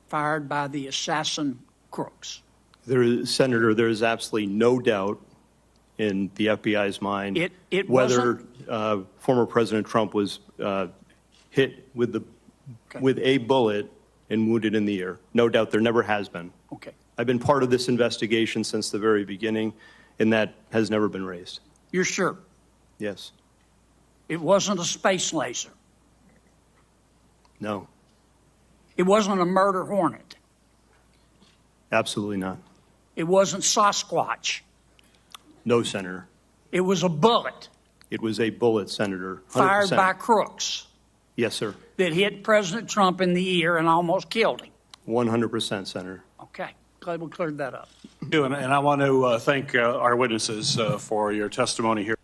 [SPEAKER 17] fired by the assassin crooks.
[SPEAKER 5] Senator, there is absolutely no doubt in the FBI's mind
[SPEAKER 17] It
[SPEAKER 5] whether former President Trump was hit with a bullet and wounded in the ear. No doubt, there never has been.
[SPEAKER 17] Okay.
[SPEAKER 5] I've been part of this investigation since the very beginning, and that has never been raised.
[SPEAKER 17] You're sure?
[SPEAKER 5] Yes.
[SPEAKER 17] It wasn't a space laser.
[SPEAKER 5] No.
[SPEAKER 17] It wasn't a murder hornet.
[SPEAKER 5] Absolutely not.
[SPEAKER 17] It wasn't Sasquatch.
[SPEAKER 5] No, Senator.
[SPEAKER 17] It was a bullet
[SPEAKER 5] It was a bullet, Senator. 100%.
[SPEAKER 17] fired by crooks
[SPEAKER 5] Yes, sir.
[SPEAKER 17] that hit President Trump in the ear and almost killed him.
[SPEAKER 5] 100%, Senator.
[SPEAKER 17] Okay, glad we cleared that up.
[SPEAKER 2] And I want to thank our witnesses for your testimony here.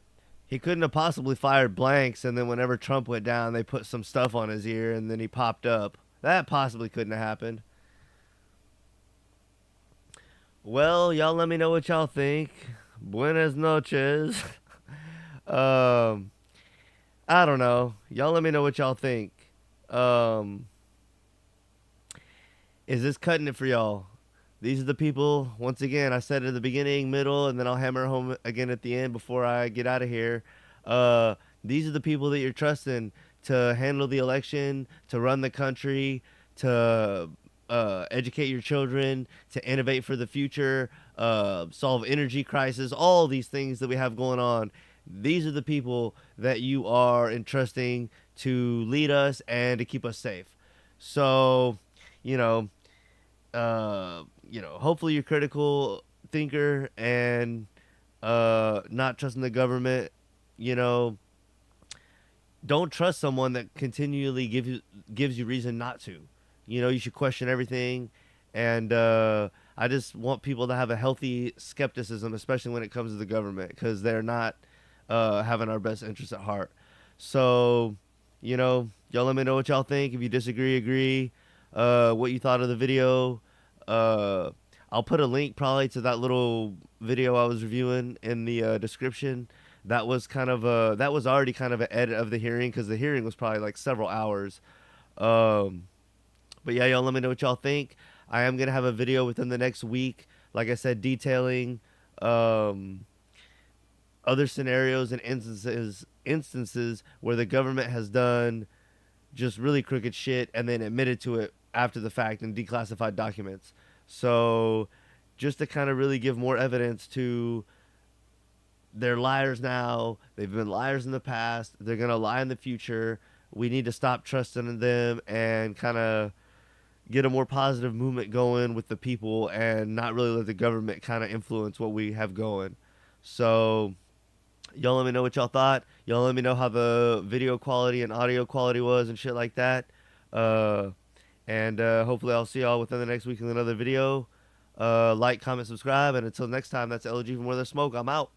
[SPEAKER 1] He couldn't have possibly fired blanks, and then whenever Trump went down, they put some stuff on his ear, and then he popped up. That possibly couldn't have happened. Well, y'all let me know what y'all think. Buenas noches. I don't know. Y'all let me know what y'all think. Is this cutting it for y'all? These are the people, once again, I said it at the beginning, middle, and then I'll hammer home again at the end before I get out of here. These are the people that you're trusting to handle the election, to run the country, to educate your children, to innovate for the future, solve energy crisis, all these things that we have going on. These are the people that you are entrusting to lead us and to keep us safe. So, hopefully you're a critical thinker and not trusting the government. Don't trust someone that continually gives you reason not to. You should question everything. And I just want people to have a healthy skepticism, especially when it comes to the government, because they're not having our best interests at heart. So, y'all let me know what y'all think. If you disagree, agree, what you thought of the video. I'll put a link probably to that little video I was reviewing in the description. That was already kind of an edit of the hearing, because the hearing was probably like several hours. But yeah, y'all let me know what y'all think. I am going to have a video within the next week, like I said, detailing other scenarios and instances where the government has done just really crooked shit and then admitted to it after the fact in declassified documents. So just to kind of really give more evidence to they're liars now. They've been liars in the past. They're going to lie in the future. We need to stop trusting in them and kind of get a more positive movement going with the people and not really let the government kind of influence what we have going. So y'all let me know what y'all thought. Y'all let me know how the video quality and audio quality was and shit like that. And hopefully I'll see y'all within the next week in another video. Like, comment, subscribe, and until next time, that's LG from Where There's Smoke. I'm out.